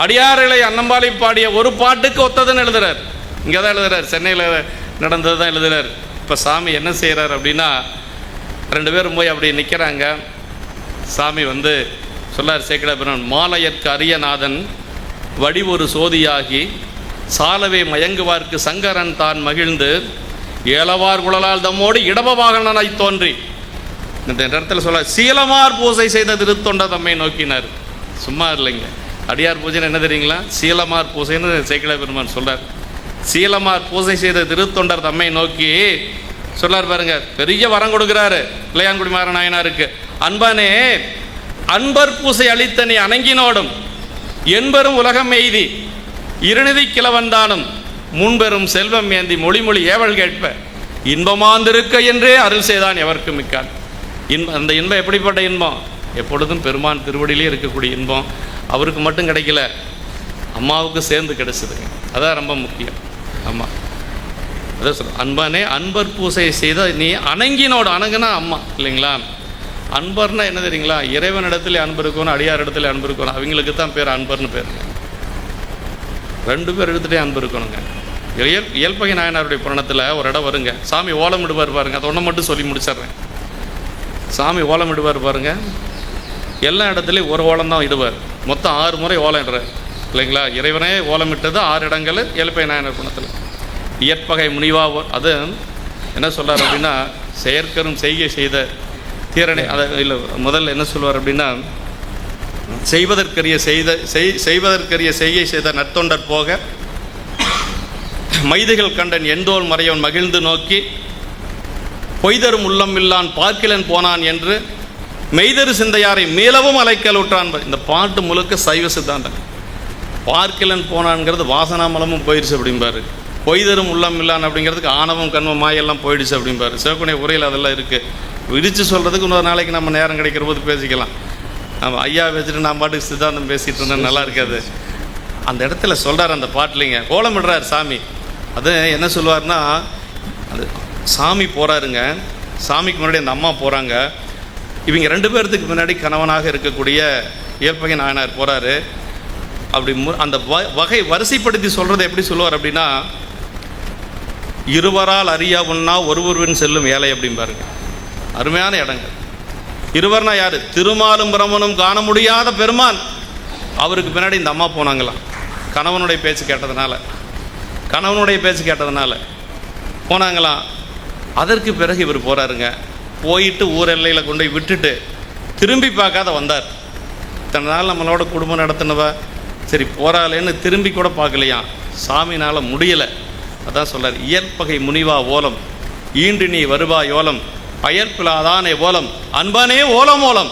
அடியார்களை அன்னம்பாலி பாடிய ஒரு பாட்டுக்கு ஒத்ததுன்னு எழுதுறார். இங்கே தான் எழுதுறார், சென்னையில் நடந்தது தான் எழுதுறார். இப்போ சாமி என்ன செய்கிறார் அப்படின்னா, 2 பேரும் போய் அப்படி நிற்கிறாங்க. சாமி வந்து சொல்லார் சேக்கிழார் பெருமான், மாலையற்கு அரியநாதன் வடிவொரு சோதியாகி சாலவே மயங்குவார்க்கு சங்கரன் தான் மகிழ்ந்து ஏலவார் குழலால் தம்மோடு இடபவாகனாய் தோன்றி. இந்த இடத்துல சொல்ல, சீலமார் பூசை செய்த திருத்தொண்ட தம்மை நோக்கினார். சும்மா இல்லைங்க, அடியார் பூஜைன்னு என்ன தெரியுங்களா? சீலமார் பூசைன்னு சேக்கிழார் பெருமான் சொல்கிறார். சீலமார் பூசை செய்த திருத்தொண்டர் தம்மை நோக்கி சொல்லார் பாருங்க, பெரிய வரம் கொடுக்குறாரு இளையான்குடி மாறநாயனாருக்கு. அன்பானே, அன்பர் பூசை அளித்த நீ அணங்கினோடும் என்பெரும் உலகம் எய்தி இருநிதி கிழவந்தானும் முன்பெரும் செல்வம் ஏந்தி மொழி ஏவல் கேட்ப இன்பமாந்திருக்க என்றே அருள் செய்தான் எவருக்கு மிக்கான். அந்த இன்பம் எப்படிப்பட்ட இன்பம்? எப்பொழுதும் பெருமான் திருவடியிலே இருக்கக்கூடிய இன்பம். அவருக்கு மட்டும் கிடைக்கல, அம்மாவுக்கு சேர்ந்து கிடைச்சதுங்க. அதான் ரொம்ப முக்கியம். அம்மா அதான் சொல்ல, அன்பானே அன்பர் பூசை செய்த நீ அணங்கினோடு, அணங்குனா அம்மா இல்லைங்களா? அன்பர்னா என்ன தெரியுங்களா? இறைவனிடத்துல அன்பு இருக்கணும், அடியார் இடத்துல அன்பு இருக்கணும். அவங்களுக்கு தான் பேர் அன்பர்னு பேருங்க. 2 பேர் எடுத்துகிட்டே அன்பு இருக்கணுங்க. இயல்பகை நாயனாருடைய புராணத்தில் ஒரு இடம் வருங்க, சாமி ஓலம் இடுவார் பாருங்க. அதை ஒன்றை மட்டும் சொல்லி முடிச்சிட்றேன். சாமி ஓலம் இடுவார் பாருங்க, எல்லா இடத்துலையும் ஒரு ஓலம் தான் இடுவார். மொத்தம் 6 முறை ஓலம் இடுறார் இல்லைங்களா? இறைவனே ஓலமிட்டது 6 இடங்கள் இயல்பகை நாயனார் புராணத்தில். இயற்பகை முனிவா அது என்ன சொல்கிறார் அப்படின்னா, செயற்கரும் செய்கை செய்த தீரனை, அதை இல்லை முதல்ல என்ன சொல்வார் அப்படின்னா, செய்வதற்கரிய செய்கை செய்த நற்தொண்டர் போக மைதிகள் கண்டன் எந்தோல் மறையவன் மகிழ்ந்து நோக்கி பொய்தரும் உள்ளம் இல்லான் பார்க்கிலன் போனான் என்று மெய்தரு சிந்தையாரை மேலவும் அலைக்கலுற்றான். இந்த பாட்டு முழுக்க சைவ சித்தாந்தம். பார்க்கிலன் போனான்ங்கிறது வாசனாமலமும் போயிடுச்சு அப்படிம்பாரு. பொய்தரும் உள்ளம் இல்லான் அப்படிங்கிறதுக்கு ஆணவம் கண்மம் மாயெல்லாம் போயிடுச்சு அப்படிம்பாரு. சிவக்குடைய உரையில் அதெல்லாம் இருக்குது. விரித்து சொல்கிறதுக்கு இன்னொரு நாளைக்கு நம்ம நேரம் கிடைக்கிற போது பேசிக்கலாம். நம்ம ஐயா வச்சுட்டு நான் பாட்டுக்கு சித்தாந்தம் பேசிகிட்டு இருந்தேன், நல்லா இருக்காது. அந்த இடத்துல சொல்கிறார் அந்த பாட்டிலிங்க, கோலமிடுறார் சாமி. அது என்ன சொல்லுவார்னா, அது சாமி போகிறாருங்க, சாமிக்கு முன்னாடி அந்த அம்மா போகிறாங்க. இவங்க 2 பேர்த்துக்கு முன்னாடி கணவனாக இருக்கக்கூடிய இயற்பகை நாயனார் போகிறாரு. அப்படி அந்த வகை வரிசைப்படுத்தி சொல்கிறத எப்படி சொல்லுவார் அப்படின்னா, இருவரால் அறியா ஒன்னா ஒருவருவன் செல்லும் ஏழை அப்படின்னு பாருங்க. அருமையான இடங்கள். இருவர்னா யாரு? திருமாலும் பிரமனும் காண முடியாத பெருமான். அவருக்கு பின்னாடி இந்த அம்மா போனாங்களாம். கணவனுடைய பேச்சு கேட்டதுனால போனாங்களாம். அதற்கு பிறகு இவர் போறாருங்க. போயிட்டு ஊர் எல்லையில் கொண்டு போய் விட்டுட்டு திரும்பி பார்க்காத வந்தார். இத்தனை நாள் நம்மளோட குடும்பம் நடத்தினவ சரி போறாளேன்னு திரும்பி கூட பார்க்கலையா. சாமினால முடியலை. அதான் சொல்றார், இயற்பகை முனிவா ஓலம் ஈண்டு நீ வருவா யோலம் அயற்பிலாதானே ஓலம் அன்பனே ஓலம் ஓலம்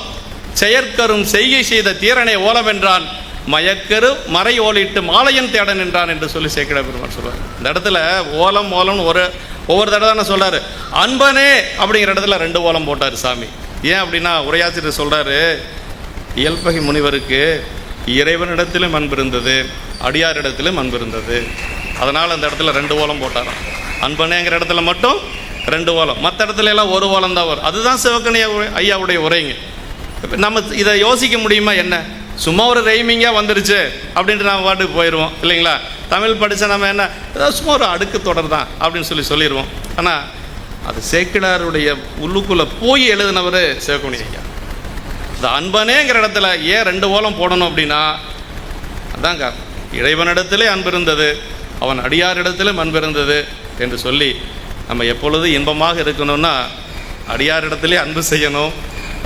செயற்கரும் செய்கை செய்த தீரனே ஓலம் என்றான் மயக்கரு மறை ஓலிட்டு மாலையன் தேடன் என்றான் என்று சொல்லி சேக்கிழ பெருமாள் சொல்றார். இந்த இடத்துல ஓலம் ஓலம்னு ஒவ்வொரு தடவை தானே சொல்றாரு. அன்பனே அப்படிங்கிற இடத்துல 2 ஓலம் போட்டார் சாமி. ஏன் அப்படின்னா உரையாசிரியர் சொல்றாரு, இயல்பகை முனிவருக்கு இறைவனிடத்திலும் அன்பு இருந்தது, அடியாரிடத்திலும் அன்பு இருந்தது. அதனால் அந்த இடத்துல 2 ஓலம் போட்டாராம். அன்பனேங்கிற இடத்துல மட்டும் 2 ஓலம், மற்ற இடத்துல எல்லாம் 1 ஓலம் தான் வரும். அதுதான் சிவகணி ஐயாவுடைய உரைங்க. நம்ம இதை யோசிக்க முடியுமா? என்ன சும்மா ஒரு ரைமிங்காக வந்துருச்சு அப்படின்ட்டு நம்ம பாட்டுக்கு போயிடுவோம் இல்லைங்களா? தமிழ் படித்தா நம்ம என்ன ஏதாவது சும்மா ஒரு அடுக்கு தொடர் தான் அப்படின்னு சொல்லிடுவோம். ஆனால் அது சேக்கிழாருடைய உள்ளுக்குள்ளே போய் எழுதினவர் சிவகணி ஐயா. இந்த அன்பனேங்கிற இடத்துல ஏன் 2 ஓலம் போடணும் அப்படின்னா அதான் காரணம். இறைவனிடத்திலே அன்பு இருந்தது, அவன் அடியாரிடத்திலும் அன்பு இருந்தது என்று சொல்லி நம்ம எப்பொழுது இன்பமாக இருக்கணும்னா அடியாரிடத்திலே அன்பு செய்யணும்,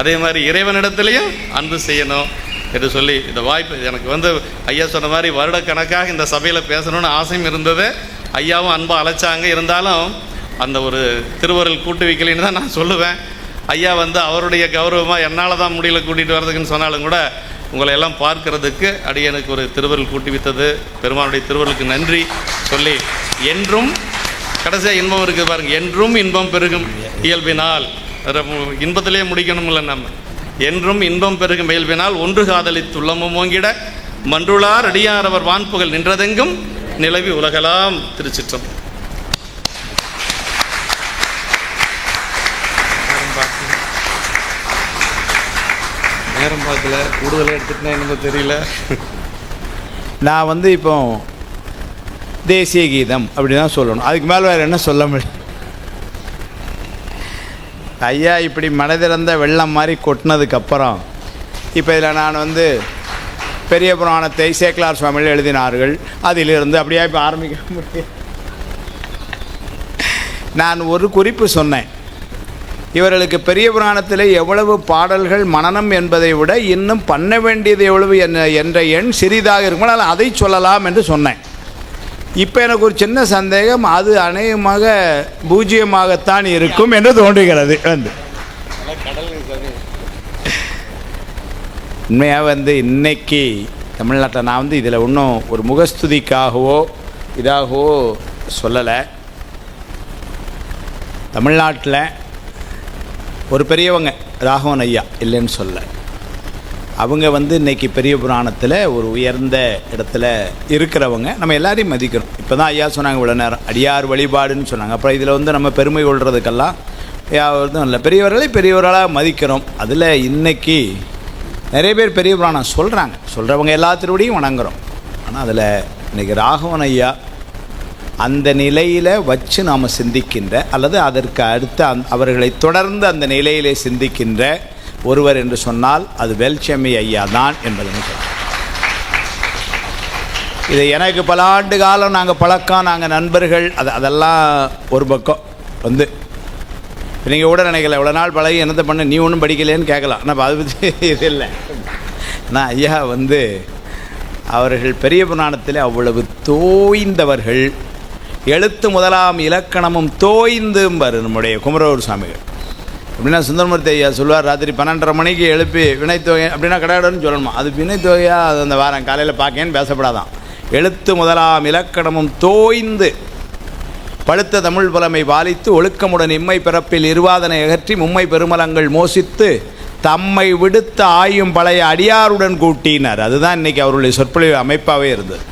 அதே மாதிரி இறைவனிடத்திலையும் அன்பு செய்யணும் என்று சொல்லி இந்த வாய்ப்பு எனக்கு ஐயா சொன்ன மாதிரி வருடக்கணக்காக இந்த சபையில் பேசணும்னு ஆசையும் இருந்தது. ஐயாவும் அன்பாக அழைச்சாங்க. இருந்தாலும் அந்த ஒரு திருவருள் கூட்டு வைக்கலைன்னு தான் நான் சொல்லுவேன். ஐயா அவருடைய கௌரவமாக என்னால் தான் முடியல கூட்டிகிட்டு வர்றதுக்குன்னு சொன்னாலும் கூட உங்களை எல்லாம் பார்க்கறதுக்கு அடியனுக்கு ஒரு திருவருள் கூட்டி வைத்தது பெருமானுடைய திருவருளுக்கு நன்றி சொல்லி, என்றும் கடைசியாக இன்பம் இருக்குது பாருங்கள், என்றும் இன்பம் பெருகும் இயல்பினால் இன்பத்திலே முடிக்கணும்ல நம்ம. என்றும் இன்பம் பெருகும் இயல்பினால் ஒன்று காதலித்துள்ளமும் ஓங்கிட மன்றுளார் அடியார் அவர் வான்புகழ் நின்றதெங்கும் நிலவி உலகலாம். திருச்சிற்றம்பலம். நேரம் பார்க்கல, கூடுதலாக எடுத்துட்டுனா என்னமோ தெரியல. நான் இப்போ தேசிய கீதம் அப்படி தான் சொல்லணும். அதுக்கு மேலே வேறு என்ன சொல்ல முடியும்? ஐயா இப்படி மனதிறந்த வெள்ளம் மாதிரி கொட்டினதுக்கப்புறம் இப்போ இதில் நான் பெரிய புராணத்தை சேக்கிழார் சுவாமிகள் எழுதினார்கள். அதிலிருந்து அப்படியே இப்போ ஆரம்பிக்க முடியும். நான் ஒரு குறிப்பு சொன்னேன், இவர்களுக்கு பெரிய புராணத்தில் எவ்வளவு பாடல்கள் மனனம் என்பதை விட இன்னும் பண்ண வேண்டியது எவ்வளவு என்ற எண் சிறிதாக இருக்கும், ஆனால் அதை சொல்லலாம் என்று சொன்னேன். இப்போ எனக்கு ஒரு சின்ன சந்தேகம், அது அநேகமாக பூஜ்ஜியமாகத்தான் இருக்கும் என்று தோன்றுகிறது. உண்மையாக இன்னைக்கு தமிழ்நாட்டில் நான் இதில் இன்னும் ஒரு முகஸ்துதிக்காகவோ இதாகவோ சொல்லலை. தமிழ்நாட்டில் ஒரு பெரியவங்க ராகவன் ஐயா இல்லைன்னு சொல்ல, அவங்க இன்றைக்கி பெரிய புராணத்தில் ஒரு உயர்ந்த இடத்துல இருக்கிறவங்க. நம்ம எல்லாரையும் மதிக்கிறோம். இப்போ தான் ஐயா சொன்னாங்க இவ்வளோ நேரம் அடியார் வழிபாடுன்னு சொன்னாங்க. அப்புறம் இதில் நம்ம பெருமை கொள்றதுக்கெல்லாம் யாவதும் இல்லை, பெரியவர்களை பெரியவர்களாக மதிக்கிறோம். அதில் இன்றைக்கி நிறைய பேர் பெரிய புராணம் சொல்கிறவங்க எல்லாத்தினுடையும் வணங்குறோம். ஆனால் அதில் இன்றைக்கி ராகவன் ஐயா அந்த நிலையில் வச்சு நாம் சிந்திக்கின்ற அல்லது அதற்கு அடுத்து அவர்களை தொடர்ந்து அந்த நிலையிலே சிந்திக்கின்ற ஒருவர் என்று சொன்னால் அது வேல்சாமி ஐயா தான் என்பதை சொல்கிறேன். இது எனக்கு பல ஆண்டு காலம் நாங்கள் பழக்கம், நாங்கள் நண்பர்கள், அதெல்லாம் ஒரு பக்கம் நீங்கள் கூட நினைக்கல இவ்வளோ நாள் பழகி என்னத்தை பண்ண நீ ஒன்றும் படிக்கலேன்னு கேட்கலாம். ஆனால் அதை பற்றி இது இல்லை. ஆனால் ஐயா அவர்கள் பெரிய புராணத்தில் அவ்வளவு தோய்ந்தவர்கள். எழுத்து முதலாம் இலக்கணமும் தோய்ந்தும்பார் நம்முடைய குமரூர் சாமிகள். அப்படின்னா சுந்தரமூர்த்தி ஐயா சொல்லுவார், ராத்திரி 12:30 மணிக்கு எழுப்பி வினைத்தொகை அப்படின்னா கடாடன்னு சொல்லணுமா, அது வினைத்தொகையாக அது அந்த வாரம் காலையில் பார்க்கேன்னு பேசப்படாதான். எழுத்து முதலாம் இலக்கணமும் தோய்ந்து பழுத்த தமிழ் புலமை பாலித்து ஒழுக்கமுடன் இம்மை பிறப்பில் இருவாதனை அகற்றி மும்மை பெருமலங்கள் மோசித்து தம்மை விடுத்த ஆயும் பழைய அடியாருடன் கூட்டினார். அதுதான் இன்றைக்கி அவருடைய சொற்பொழிவு அமைப்பாகவே இருந்தது.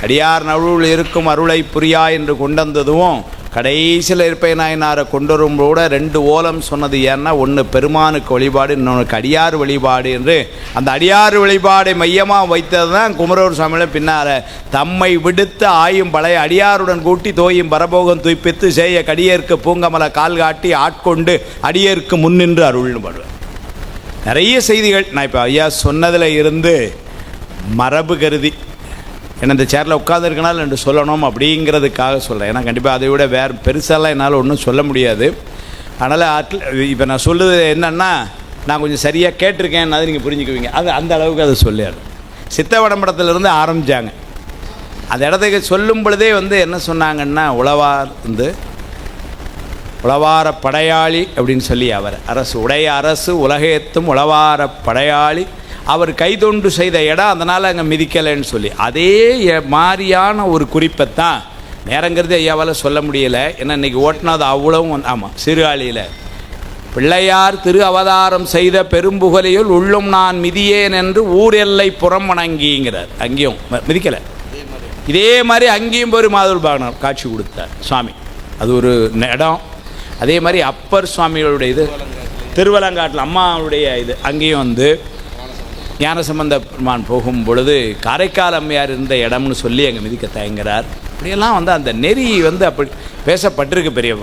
அடியார் நடுவில் இருக்கும் அருளை புரியா என்று கொண்டதும் கடைசியில் இருப்பை நாயனாரை கொண்டு வரும்போது கூட 2 ஓலம் சொன்னது ஏன்னா, ஒன்று பெருமானுக்கு வழிபாடு, இன்னொன்று அடியார் வழிபாடு என்று. அந்த அடியார் வழிபாடை மையமாக வைத்தது தான் குமரூர் சுவாமியில் பின்னால் தம்மை விடுத்து ஆயும் பழைய அடியாருடன் கூட்டி தோயும் பரபோகம் துய்ப்பித்து செய்ய கடியேற்கு பூங்கமல கால் காட்டி ஆட்கொண்டு அடியேற்கு முன்னின்று அருள்னு பாடுவேன். நிறைய செய்திகள் நான் இப்போ ஐயா சொன்னதில் இருந்து மரபு கருதி ஏன்னா இந்த சேரில் உட்காந்துருக்கனால ரெண்டு சொல்லணும் அப்படிங்கிறதுக்காக சொல்கிறேன். ஏன்னா கண்டிப்பாக அதை விட வேறு பெருசாலாம் என்னால் ஒன்றும் சொல்ல முடியாது. அதனால் இப்போ நான் சொல்லுது என்னென்னா, நான் கொஞ்சம் சரியாக கேட்டிருக்கேன், அது நீங்கள் புரிஞ்சுக்குவீங்க. அது அந்த அளவுக்கு அதை சொல்லியாரு. சித்த வடம்படத்திலிருந்து ஆரம்பித்தாங்க. அந்த இடத்துக்கு சொல்லும் பொழுதே என்ன சொன்னாங்கன்னா, உழவார் உழவார படையாளி அப்படின்னு சொல்லி அவர் அரசு உடைய அரசு உலகேத்தும் உழவார படையாளி அவர் கைதொண்டு செய்த இடம், அதனால் அங்கே மிதிக்கலைன்னு சொல்லி அதே மாதிரியான ஒரு குறிப்பைத்தான் நேரங்கிறது ஐயாவால் சொல்ல முடியலை. ஏன்னா இன்றைக்கி ஓட்டினது அவ்வளவும் ஆமாம். சீர்காழியில் பிள்ளையார் திரு அவதாரம் செய்த பெரும்புகலையுள் உள்ளும் நான் மிதியேன் என்று ஊர் எல்லை புறம் வணங்கிங்கிறார். அங்கேயும் மிதிக்கலை. இதே மாதிரி அங்கேயும் ஒரு மாதுள் பாகனர் காட்சி கொடுத்தார் சுவாமி. அது ஒரு இடம். அதே மாதிரி அப்பர் சுவாமிகளுடைய இது திருவலங்காட்டில் அம்மாவுடைய இது அங்கேயும் ஞானசம்பந்த பெருமான் போகும் பொழுது காரைக்கால் அம்மையார் இருந்த இடம்னு சொல்லி அங்கே மிதிக்க தயங்குறார். இப்படியெல்லாம் அந்த நெறி அப்படி பேசப்பட்டிருக்கு பெரிய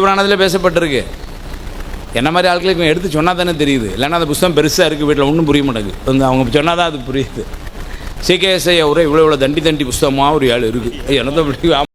புராணத்தில் பேசப்பட்டிருக்கு. என்ன மாதிரி ஆட்களுக்கு எடுத்து சொன்னால் தானே தெரியுது. இல்லைன்னா அந்த புத்தகம் பெருசாக இருக்குது, வீட்டில் ஒன்றும் புரிய மாட்டேங்குது. அவங்க சொன்னால் தான் அது புரியுது. சீகேஎஸ்ஐ உரை இவ்வளோ தண்டி புஸ்தகமாக ஒரு ஆள் இருக்குது. எனது